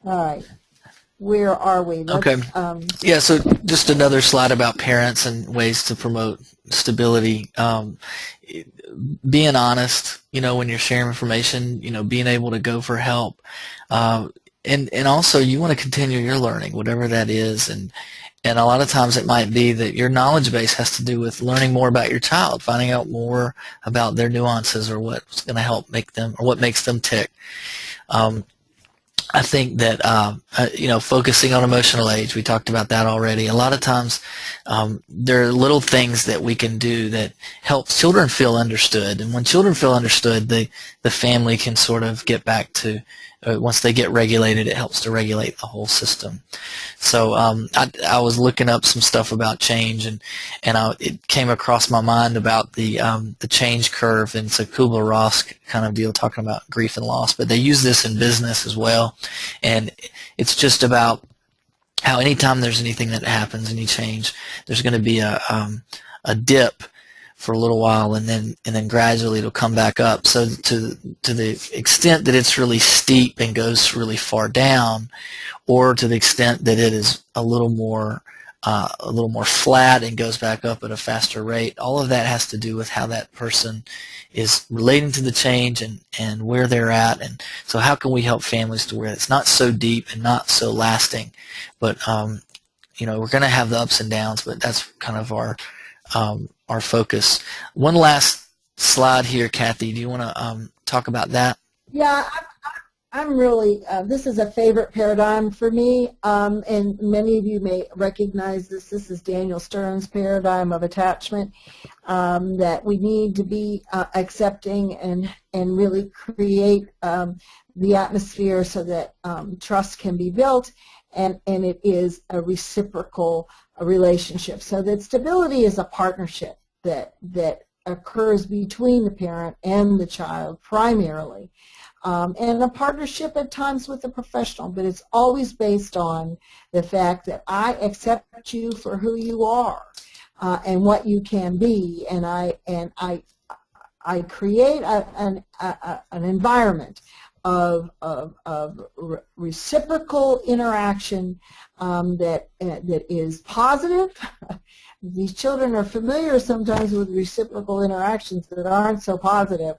All right. Where are we? Okay. Yeah, so just another slide about parents and ways to promote stability. Being honest, when you're sharing information, being able to go for help. And also you want to continue your learning, whatever that is. And a lot of times it might be that your knowledge base has to do with learning more about your child, finding out more about their nuances or what's going to help make them, or what makes them tick. I think that, focusing on emotional age, we talked about that already. A lot of times there are little things that we can do that help children feel understood. And when children feel understood, the family can sort of get back to, once they get regulated, it helps to regulate the whole system. So I was looking up some stuff about change, and it came across my mind about the change curve, and it's a Kubler-Ross kind of deal talking about grief and loss, but they use this in business as well, and it's just about how anytime there's anything that happens, any change, there's going to be a dip for a little while, and then gradually it'll come back up. So to the extent that it's really steep and goes really far down, or to the extent that it is a little more flat and goes back up at a faster rate, all of that has to do with how that person is relating to the change and where they're at. And so how can we help families to where it's not so deep and not so lasting, but we're going to have the ups and downs, but that's kind of our focus. One last slide here, Kathy. Do you want to talk about that? Yeah, I'm really, this is a favorite paradigm for me, and many of you may recognize this. This is Daniel Stern's paradigm of attachment, that we need to be accepting and really create the atmosphere so that trust can be built, and it is a reciprocal relationship. So that stability is a partnership that occurs between the parent and the child primarily, and a partnership at times with a professional, but it's always based on the fact that I accept you for who you are and what you can be, and I create an environment of reciprocal interaction that is positive. These children are familiar sometimes with reciprocal interactions that aren't so positive,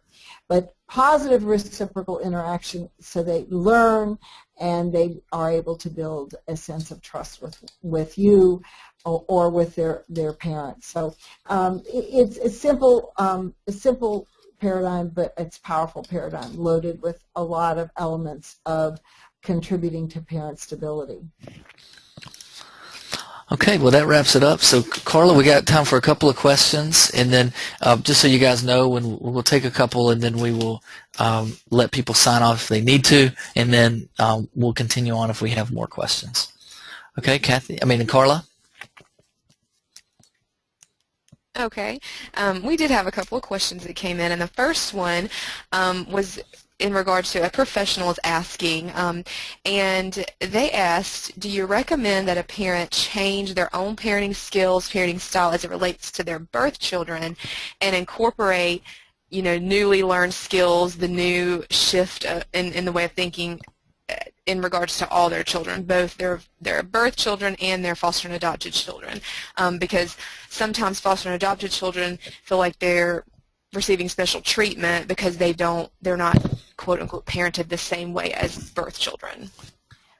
but positive reciprocal interaction so they learn and they are able to build a sense of trust with you or with their parents. So it's a simple paradigm, but it's a powerful paradigm loaded with a lot of elements of contributing to parent stability. Okay, well that wraps it up. So Carla, we got time for a couple of questions, and then just so you guys know, we'll take a couple, and then we will let people sign off if they need to, and then we'll continue on if we have more questions. Okay, Carla? Okay, we did have a couple of questions that came in, and the first one was in regards to a professional is asking, and they asked, do you recommend that a parent change their own parenting skills, parenting style as it relates to their birth children and incorporate, newly learned skills, the new shift in the way of thinking in regards to all their children, both their birth children and their foster and adopted children, because sometimes foster and adopted children feel like they're receiving special treatment because they're not quote unquote parented the same way as birth children.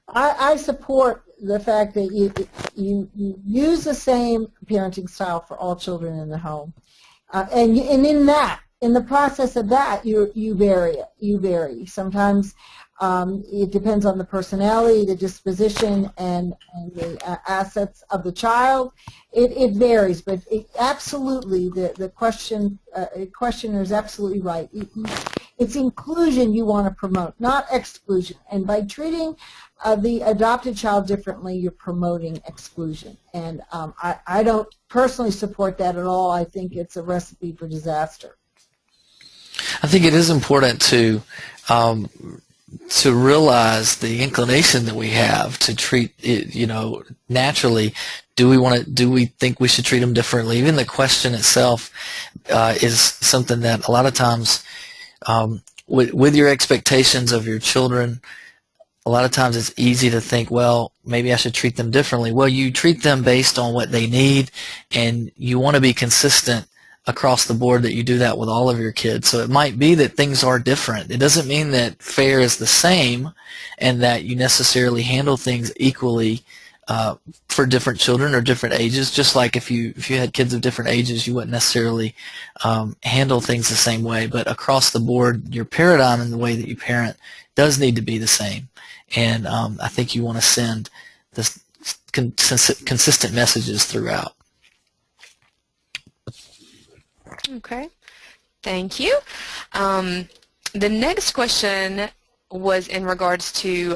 I support the fact that you use the same parenting style for all children in the home, and in the process of that you vary. Sometimes it depends on the personality, the disposition, and the assets of the child. It varies, but absolutely the questioner is absolutely right. It's inclusion you want to promote, not exclusion. And by treating the adopted child differently, you're promoting exclusion. And I don't personally support that at all. I think it's a recipe for disaster. I think it is important to realize the inclination that we have to treat it, naturally. Do we think we should treat them differently? Even the question itself is something that a lot of times, with your expectations of your children, a lot of times it's easy to think, well, maybe I should treat them differently. Well, you treat them based on what they need, and you want to be consistent across the board that you do that with all of your kids. So it might be that things are different. It doesn't mean that fare is the same and that you necessarily handle things equally for different children or different ages. Just like if you had kids of different ages, you wouldn't necessarily handle things the same way. But across the board, your paradigm and the way that you parent does need to be the same. And I think you want to send this consistent messages throughout. Okay, thank you. The next question was in regards to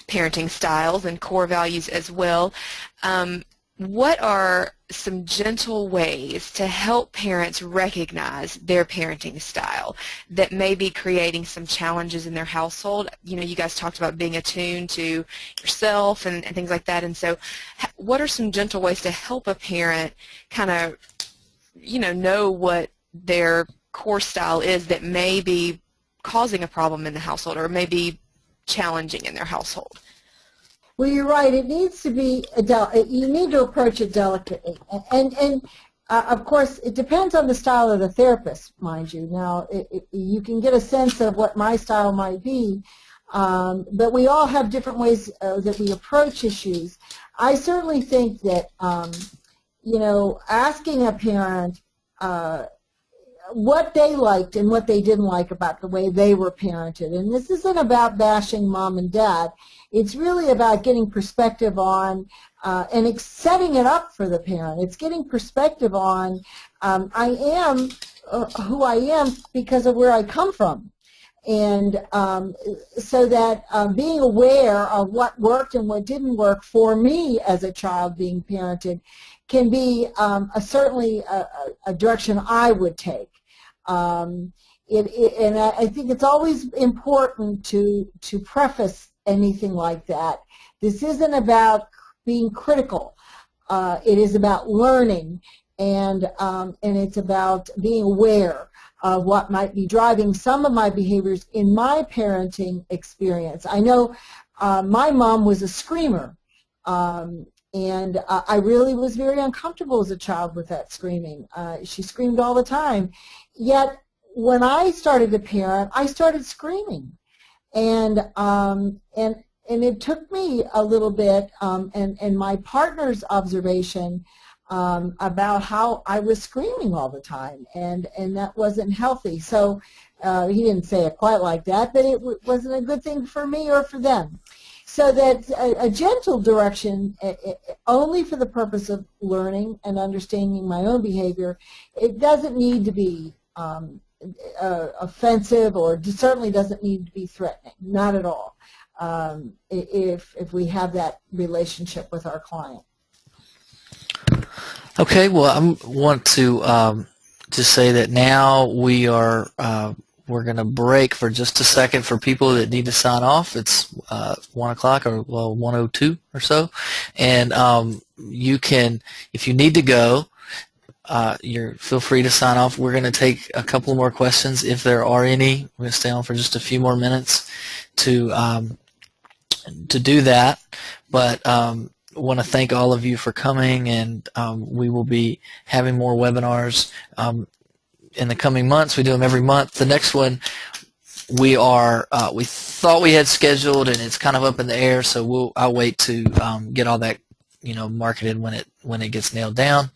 parenting styles and core values as well. What are some gentle ways to help parents recognize their parenting style that may be creating some challenges in their household? You guys talked about being attuned to yourself and things like that, and so what are some gentle ways to help a parent kind of know what their core style is that may be causing a problem in the household or may be challenging in their household? Well, you're right. It needs to be you need to approach it delicately, and of course, it depends on the style of the therapist, mind you. Now, you can get a sense of what my style might be, but we all have different ways that we approach issues. I certainly think that asking a parent what they liked and what they didn't like about the way they were parented. And this isn't about bashing mom and dad. It's really about getting perspective on and setting it up for the parent. It's getting perspective on I am who I am because of where I come from. And so that being aware of what worked and what didn't work for me as a child being parented can be certainly a direction I would take. And I think it's always important to preface anything like that. This isn't about being critical. It is about learning, and it's about being aware of what might be driving some of my behaviors in my parenting experience. I know my mom was a screamer, and I really was very uncomfortable as a child with that screaming. She screamed all the time. Yet when I started to parent, I started screaming, and it took me a little bit, and my partner's observation about how I was screaming all the time, and that wasn't healthy. So he didn't say it quite like that, but it wasn't a good thing for me or for them. So that a gentle direction, only for the purpose of learning and understanding my own behavior, it doesn't need to be offensive, or certainly doesn't need to be threatening, not at all, if we have that relationship with our client. Okay, well, I want to just say that now we're going to break for just a second for people that need to sign off. It's 1 o'clock, or 1:02 or so, and you can, if you need to go, feel free to sign off. We're going to take a couple more questions if there are any. We're going to stay on for just a few more minutes to do that, but I want to thank all of you for coming, and we will be having more webinars in the coming months. We do them every month. The next one we thought we had scheduled, and it's kind of up in the air, so I'll wait to get all that marketed when it gets nailed down.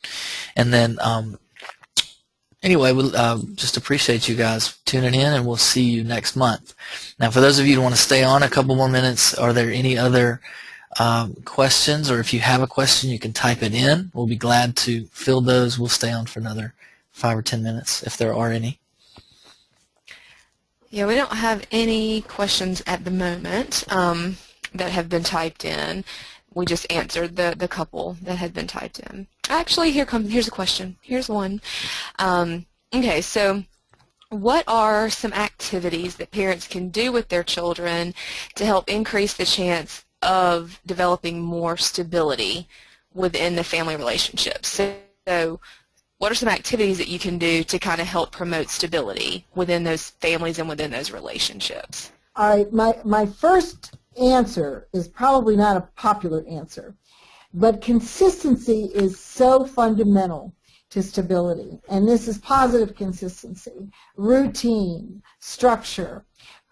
And then anyway, we'll just appreciate you guys tuning in, and we'll see you next month. Now, for those of you who want to stay on a couple more minutes, are there any other questions? Or if you have a question, you can type it in. We'll be glad to fill those. We'll stay on for another 5 or 10 minutes if there are any. Yeah, we don't have any questions at the moment that have been typed in. We just answered the couple that had been typed in. Actually, here's a question. Here's one. Okay, so what are some activities that parents can do with their children to help increase the chance of developing more stability within the family relationship? So what are some activities that you can do to kind of help promote stability within those families and within those relationships? All right, my first answer is probably not a popular answer, but consistency is so fundamental to stability, and this is positive consistency, routine, structure.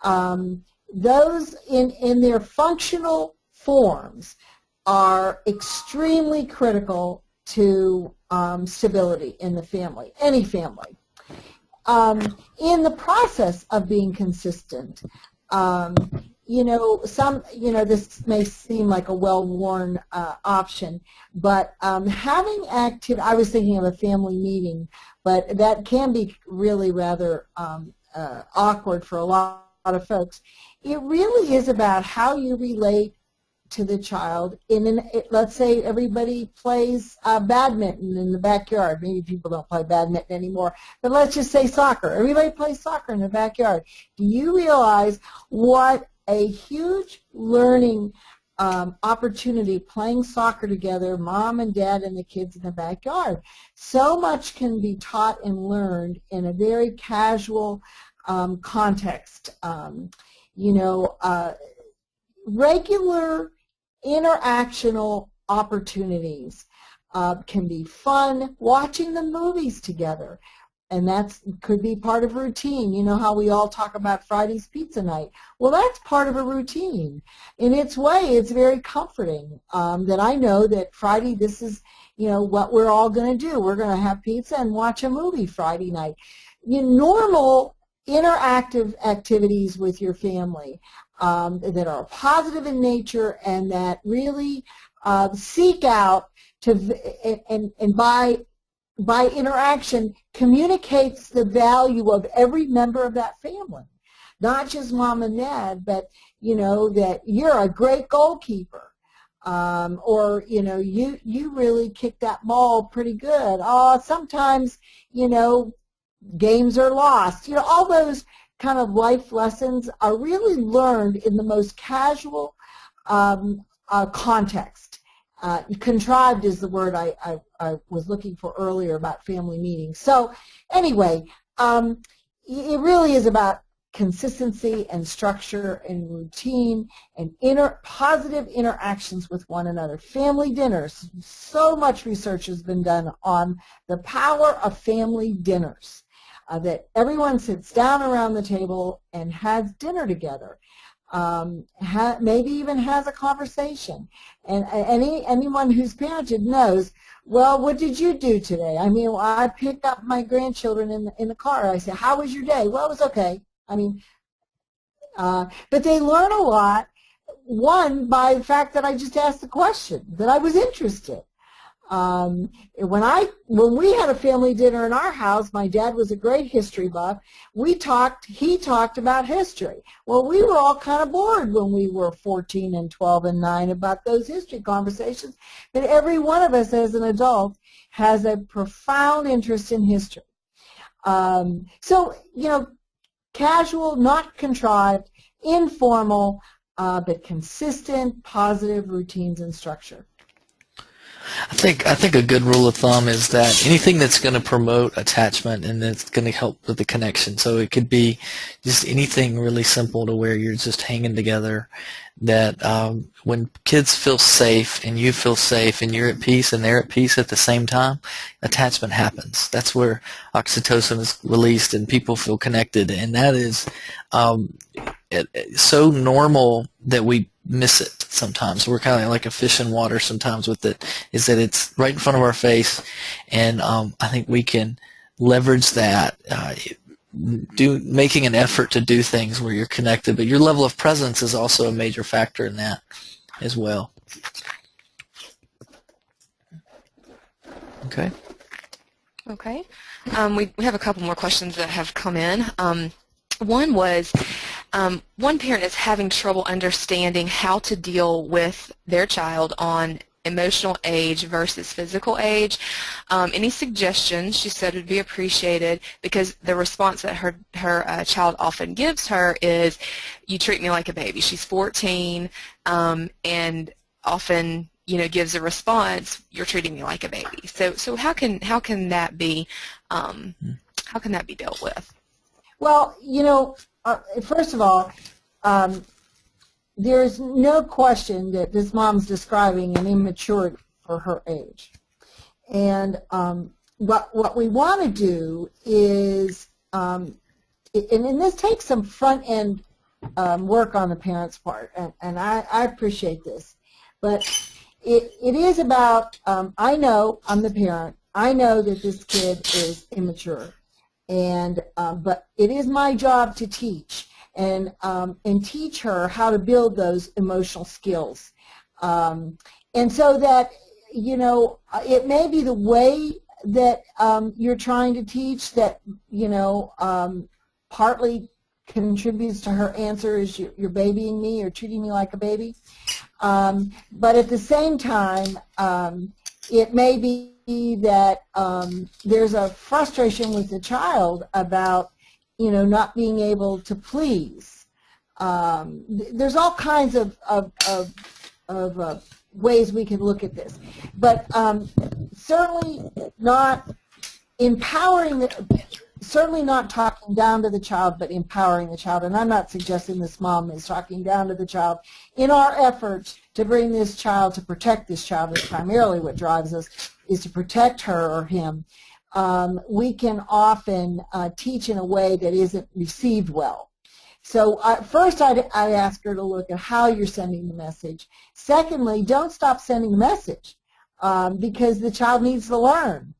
Those in their functional forms are extremely critical to stability in the family, any family. In the process of being consistent, this may seem like a well-worn option, but having I was thinking of a family meeting, but that can be really rather awkward for a lot of folks. It really is about how you relate to the child. Let's say everybody plays badminton in the backyard. Maybe people don't play badminton anymore, but let's just say soccer. Everybody plays soccer in the backyard. Do you realize what a huge learning opportunity playing soccer together, mom and dad and the kids in the backyard? So much can be taught and learned in a very casual context. Regular interactional opportunities can be fun. Watching the movies together, and that could be part of a routine. You know how we all talk about Friday's pizza night? Well, that's part of a routine. In its way, it's very comforting that I know that Friday, this is what we're all going to do. We're going to have pizza and watch a movie Friday night. Normal interactive activities with your family that are positive in nature and that really seek out to and by interaction communicates the value of every member of that family. not just mom and dad, but, you know, that you're a great goalkeeper. Or, you know, you really kicked that ball pretty good. Oh, sometimes, you know, games are lost. You know, all those kind of life lessons are really learned in the most casual context. Contrived is the word I was looking for earlier about family meetings. So anyway, it really is about consistency and structure and routine and positive interactions with one another. Family dinners, so much research has been done on the power of family dinners, that everyone sits down around the table and has dinner together. Maybe even has a conversation. And anyone who's parented knows, well, what did you do today? I mean, I picked up my grandchildren in the car. I said, how was your day? Well, it was okay. I mean, but they learn a lot, one, by the fact that I just asked the question, that I was interested. When we had a family dinner in our house, my dad was a great history buff. He talked about history. Well, we were all kind of bored when we were 14 and 12 and 9 about those history conversations. But every one of us as an adult has a profound interest in history. So, you know, casual, not contrived, informal, but consistent, positive routines and structure. I think a good rule of thumb is that anything that's going to promote attachment and that's going to help with the connection. So it could be just anything really simple to where you're just hanging together. That when kids feel safe and you feel safe and you're at peace and they're at peace at the same time, attachment happens. That's where oxytocin is released and people feel connected. And that is so normal that we miss it sometimes. We're kind of like a fish in water sometimes with it, is that it's right in front of our face, and I think we can leverage that, making an effort to do things where you're connected, but your level of presence is also a major factor in that as well. Okay. Okay. We have a couple more questions that have come in. One was, one parent is having trouble understanding how to deal with their child on emotional age versus physical age. Any suggestions, she said, would be appreciated, because the response that her child often gives her is, you treat me like a baby. She's 14, and often, you know, gives a response, you're treating me like a baby. So how can that be dealt with? Well, you know, first of all, there's no question that this mom's describing an immaturity for her age. And what we want to do is, and this takes some front-end work on the parent's part, and I appreciate this, but it is about, I know, I'm the parent, I know that this kid is immature. And but it is my job to teach and teach her how to build those emotional skills, and so that, you know, it may be the way that you're trying to teach that, you know, partly contributes to her answer is you're babying me or treating me like a baby, but at the same time, it may be that there's a frustration with the child about, you know, not being able to please. There's all kinds of ways we can look at this, but certainly not empowering, certainly not talking down to the child, but empowering the child. And I'm not suggesting this mom is talking down to the child. In our efforts to bring this child, to protect this child, is primarily what drives us, is to protect her or him. We can often teach in a way that isn't received well. So first I'd ask her to look at how you're sending the message. Secondly, don't stop sending the message, because the child needs to learn.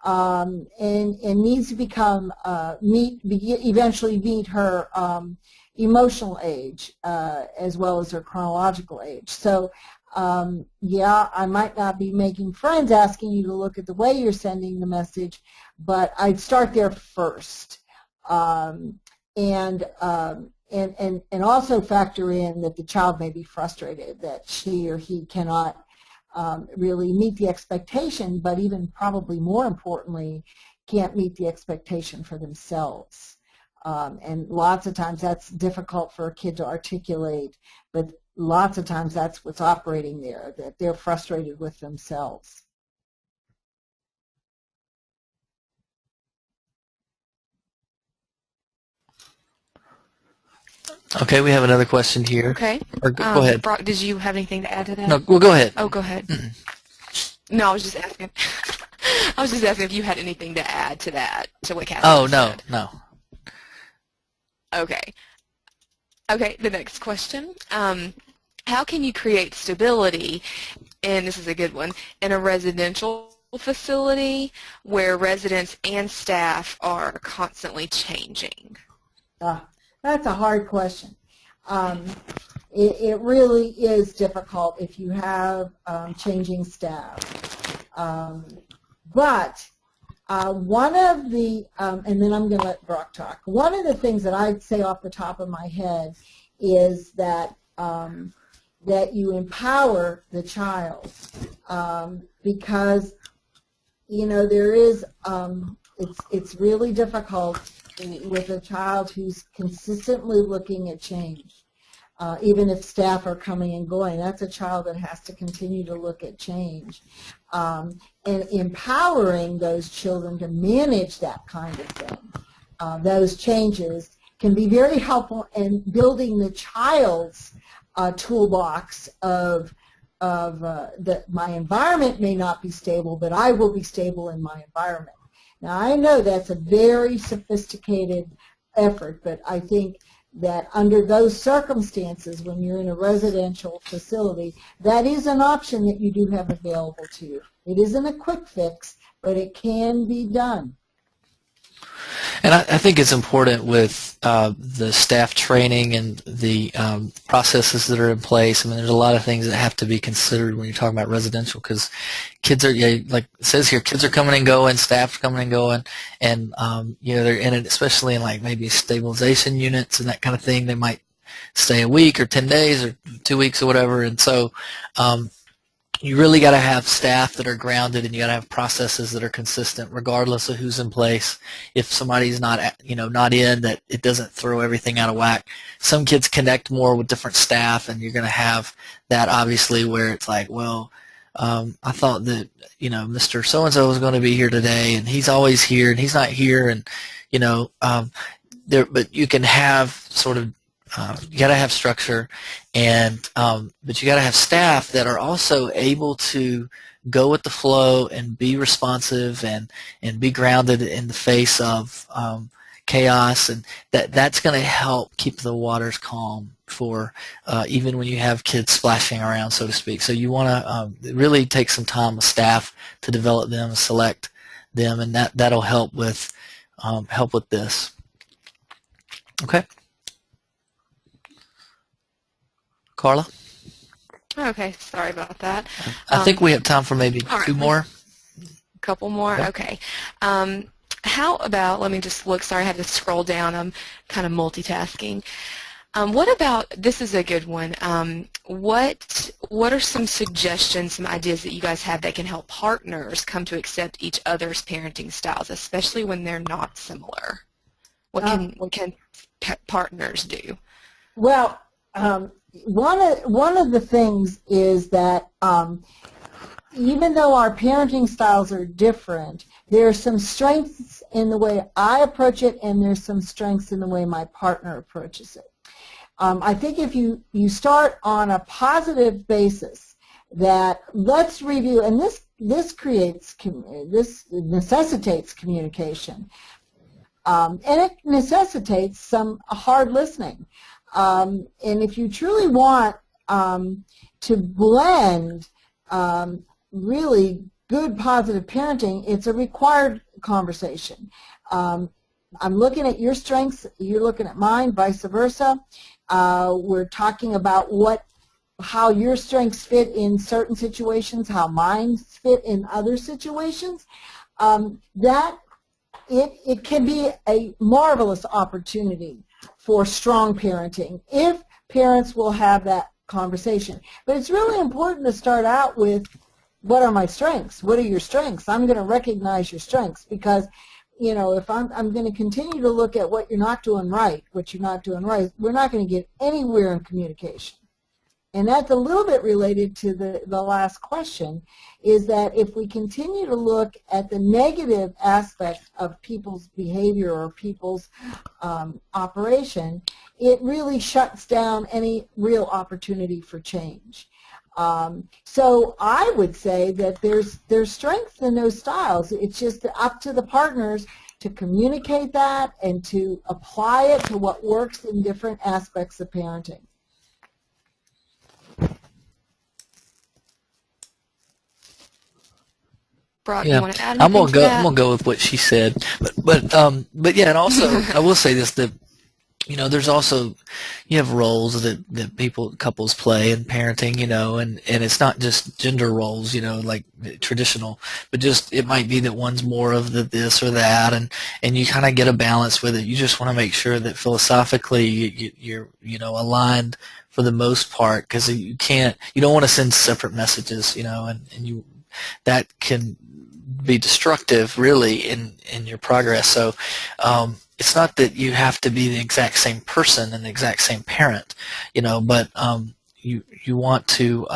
And needs to become eventually meet her emotional age as well as her chronological age. So yeah, I might not be making friends asking you to look at the way you're sending the message, but I'd start there first, and and also factor in that the child may be frustrated that she or he cannot really meet the expectation, but even probably more importantly, can't meet the expectation for themselves. And lots of times that's difficult for a kid to articulate, but lots of times that's what's operating there, that they're frustrated with themselves. Okay, we have another question here. Okay. Or go ahead. Brock, did you have anything to add to that? No, well, go ahead. Oh, go ahead. No, I was just asking. I was just asking if you had anything to add to that, to what Kathy said. No. Okay. Okay, the next question. How can you create stability, and this is a good one, in a residential facility where residents and staff are constantly changing? That's a hard question. It really is difficult if you have changing staff. But one of the, and then I'm going to let Brock talk, one of the things that I'd say off the top of my head is that that you empower the child because, you know, there is, it's really difficult with a child who's consistently looking at change. Even if staff are coming and going, that's a child that has to continue to look at change. And empowering those children to manage that kind of thing, those changes, can be very helpful in building the child's toolbox of that my environment may not be stable, but I will be stable in my environment. Now, I know that's a very sophisticated effort, but I think that under those circumstances, when you're in a residential facility, that is an option that you do have available to you. It isn't a quick fix, but it can be done. And I think it's important with the staff training and the processes that are in place. I mean, there's a lot of things that have to be considered when you're talking about residential, because kids are, like it says here, kids are coming and going, staff are coming and going, and you know, they're in it, especially in like maybe stabilization units and that kind of thing. They might stay a week or 10 days or 2 weeks or whatever, and so you really got to have staff that are grounded, and you got to have processes that are consistent regardless of who's in place. If somebody's not, not in, that it doesn't throw everything out of whack. Some kids connect more with different staff, and you're going to have that obviously where it's like, well, I thought that, Mr. So-and-so was going to be here today, and he's always here, and he's not here, and, but you can have sort of, you got to have structure, and but you got to have staff that are also able to go with the flow and be responsive and be grounded in the face of chaos, and that's going to help keep the waters calm for even when you have kids splashing around, so to speak. So you want to really take some time with staff to develop them, select them, and that'll help with this. Okay. Carla? Okay, sorry about that. I think we have time for maybe two more. A couple more? Okay. How about, let me just look, sorry I had to scroll down, I'm kind of multitasking. What about, this is a good one, what are some suggestions, some ideas that you guys have that can help partners come to accept each other's parenting styles, especially when they're not similar? What can partners do? Well, one of the things is that even though our parenting styles are different, there are some strengths in the way I approach it, and there's some strengths in the way my partner approaches it. I think if you start on a positive basis, that let's review, and this necessitates communication, and it necessitates some hard listening. And if you truly want to blend really good positive parenting, it's a required conversation. I'm looking at your strengths, you're looking at mine, vice versa. We're talking about how your strengths fit in certain situations, how mine fit in other situations. That it can be a marvelous opportunity for strong parenting if parents will have that conversation. But it's really important to start out with, what are my strengths? What are your strengths? I'm going to recognize your strengths, because if I'm going to continue to look at what you're not doing right, we're not going to get anywhere in communication. And that's a little bit related to the last question, is that if we continue to look at the negative aspect of people's behavior or people's operation, it really shuts down any real opportunity for change. So I would say that there's strength in those styles. It's just up to the partners to communicate that and to apply it to what works in different aspects of parenting. Brock, Yeah, you want to add I'm anything gonna to go. that? I'm gonna go with what she said, but yeah, and also I will say this, that there's also, you have roles that couples play in parenting, and it's not just gender roles, like traditional, but just it might be that one's more of the this or that, and you kind of get a balance with it. You just want to make sure that philosophically you're aligned for the most part, because you don't want to send separate messages, and that can be destructive really in your progress. So it's not that you have to be the exact same person and the exact same parent, but you want to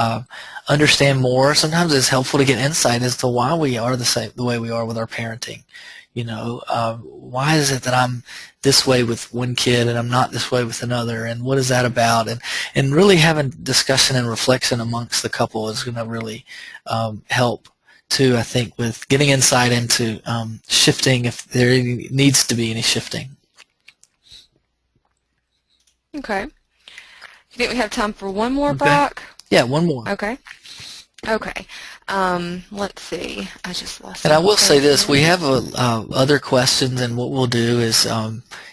understand more. Sometimes it's helpful to get insight as to why we are the way we are with our parenting. Why is it that I'm this way with one kid and I'm not this way with another, and what is that about? And really having discussion and reflection amongst the couple is going to really help too, I think, with getting insight into shifting if there needs to be any shifting. Okay. You think we have time for one more, Okay. Brock? Yeah, one more. Okay. Let's see. I just lost. And I will say this: here. we have other questions, and what we'll do is,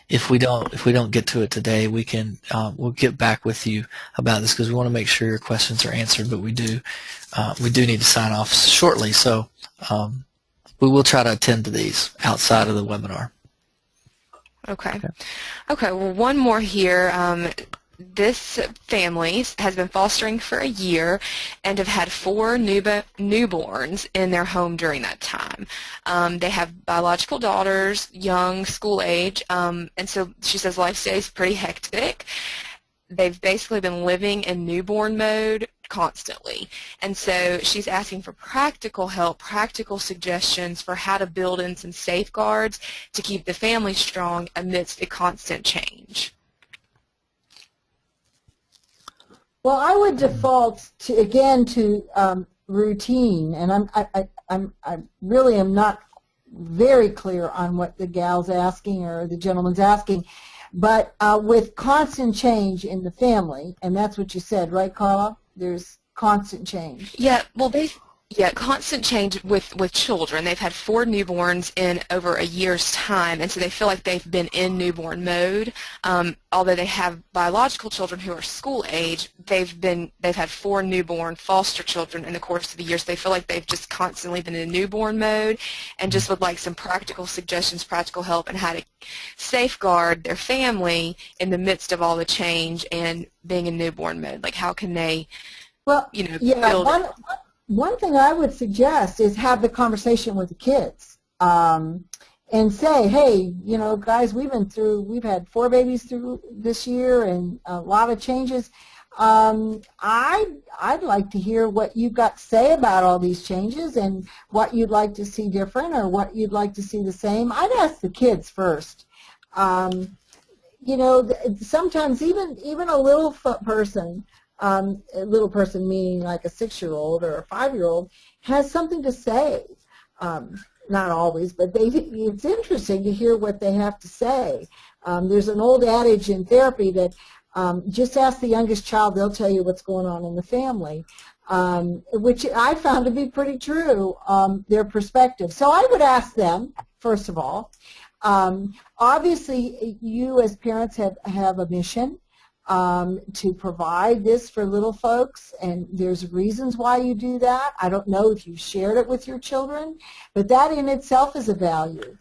if we don't get to it today, we'll get back with you about this, because we want to make sure your questions are answered. But we do need to sign off shortly, so we will try to attend to these outside of the webinar. Okay. Well, one more here. This family has been fostering for a year and have had 4 newborns in their home during that time. They have biological daughters, young, school age, and so she says life stays pretty hectic. They've basically been living in newborn mode constantly, and so she's asking for practical help, practical suggestions for how to build in some safeguards to keep the family strong amidst the constant change. Well, I would default to routine, and I really am not very clear on what the gal's asking or the gentleman's asking, but with constant change in the family, and that's what you said, right, Carla? There's constant change. Yeah, well, constant change with children. They've had 4 newborns in over a year's time, and so they feel like they've been in newborn mode. Although they have biological children who are school age, they've had 4 newborn foster children in the course of the year, so they feel like they've just constantly been in newborn mode, and just would like some practical suggestions, practical help, and how to safeguard their family in the midst of all the change and being in newborn mode. Like, how can they, build One thing I would suggest is have the conversation with the kids and say, hey, guys, we've had 4 babies through this year and a lot of changes. I'd like to hear what you've got to say about all these changes and what you'd like to see different or what you'd like to see the same. I'd ask the kids first. Sometimes even a little person, meaning like a 6-year-old or a 5-year-old, has something to say. Not always, but it's interesting to hear what they have to say. There's an old adage in therapy that just ask the youngest child, they'll tell you what's going on in the family, which I found to be pretty true, their perspective. So I would ask them, first of all. Obviously, you as parents have a mission to provide this for little folks, and there's reasons why you do that. I don't know if you shared it with your children, but that in itself is a value.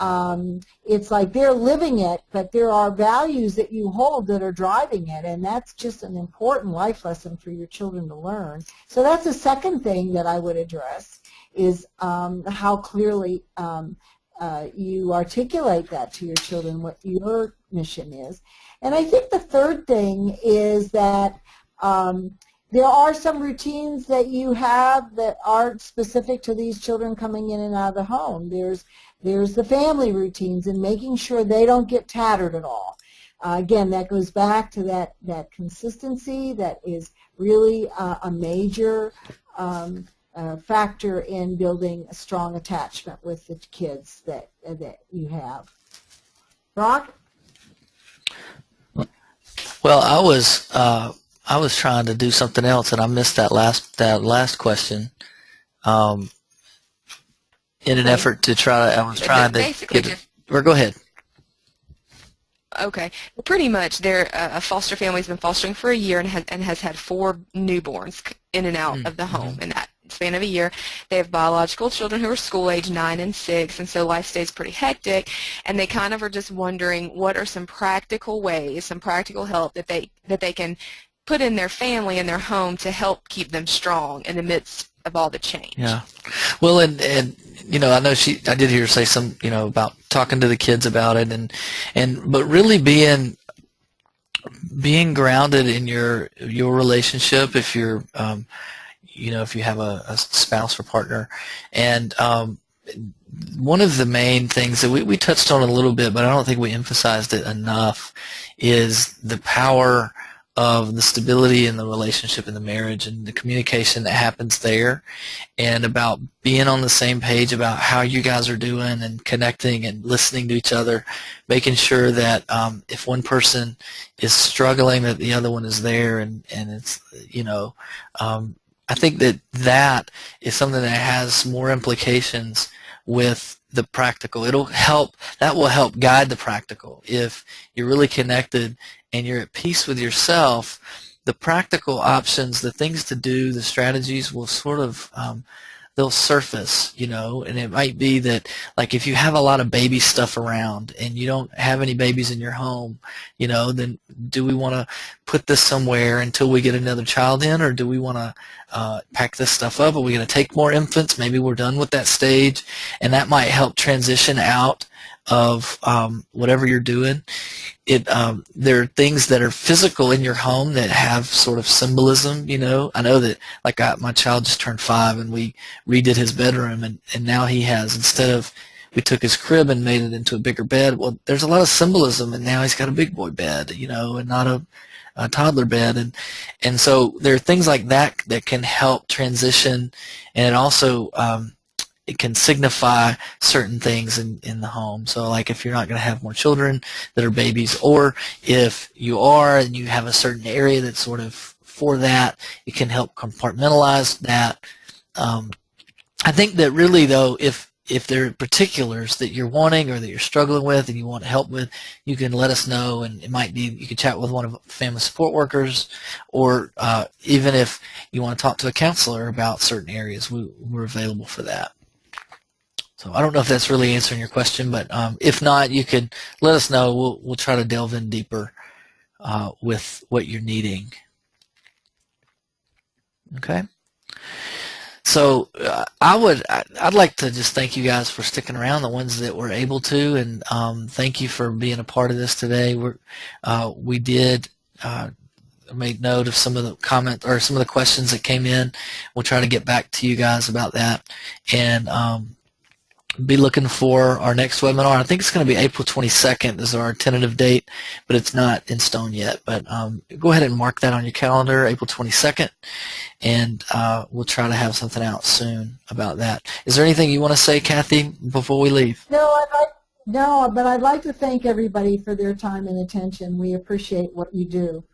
it's like they're living it, but there are values that you hold that are driving it, and that's just an important life lesson for your children to learn. So that's the second thing that I would address, is how clearly you articulate that to your children, what your mission is. And I think the third thing is that there are some routines that you have that aren't specific to these children coming in and out of the home. There's the family routines and making sure they don't get tattered at all. Again, that goes back to that consistency that is really a major factor in building a strong attachment with the kids that you have. Brock? Well, I was trying to do something else, and I missed that last question. In an effort to try, I was trying to basically get. Or go ahead. Okay, pretty much. A foster family's been fostering for a year and has had 4 newborns in and out of the home in that span of a year. They have biological children who are school age, 9 and 6, and so life stays pretty hectic. And they kind of are just wondering what are some practical ways, some practical help that they can put in their family and their home to help keep them strong in the midst of all the change. Yeah. Well, and you know, I did hear her say some, you know, about talking to the kids about it, but really being grounded in your relationship, if you're you know, if you have a spouse or partner. And one of the main things that we touched on a little bit, but I don't think we emphasized it enough, is the power of the stability in the relationship in the marriage and the communication that happens there, and about being on the same page about how you guys are doing and connecting and listening to each other, making sure that if one person is struggling, that the other one is there, and it's, you know, I think that is something that has more implications with the practical. That will help guide the practical. If you're really connected and you're at peace with yourself, the practical options, the things to do, the strategies will sort of, they'll surface, you know. And it might be that, like, if you have a lot of baby stuff around and you don't have any babies in your home, you know, then do we want to put this somewhere until we get another child in, or do we want to pack this stuff up? Are we going to take more infants? Maybe we're done with that stage, and that might help transition out of whatever you're doing. There are things that are physical in your home that have sort of symbolism, you know. I know that, like, my child just turned 5, and we redid his bedroom, and now he has, instead of, we took his crib and made it into a bigger bed. Well, there's a lot of symbolism, and now he's got a big boy bed, you know, and not a toddler bed, and so there are things like that that can help transition, and it also it can signify certain things in the home. So, like, if you're not going to have more children that are babies, or if you are and you have a certain area that's sort of for that, it can help compartmentalize that. I think that really, though, if there are particulars that you're wanting or that you're struggling with and you want help with, you can let us know, and it might be you can chat with one of the family support workers, or even if you want to talk to a counselor about certain areas, we're available for that. So I don't know if that's really answering your question, but if not, you could let us know. We'll try to delve in deeper with what you're needing. Okay. So I'd like to just thank you guys for sticking around, the ones that were able to, and thank you for being a part of this today. We did made note of some of the comment or some of the questions that came in. We'll try to get back to you guys about that, and be looking for our next webinar. I think it's going to be April 22nd is our tentative date, but it's not in stone yet. But go ahead and mark that on your calendar, April 22nd, and we'll try to have something out soon about that. Is there anything you want to say, Kathy, before we leave? No, but I'd like to thank everybody for their time and attention. We appreciate what you do.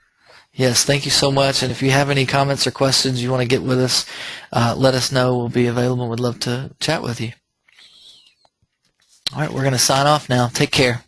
Yes, thank you so much. And if you have any comments or questions you want to get with us, let us know. We'll be available. We'd love to chat with you. All right, we're going to sign off now. Take care.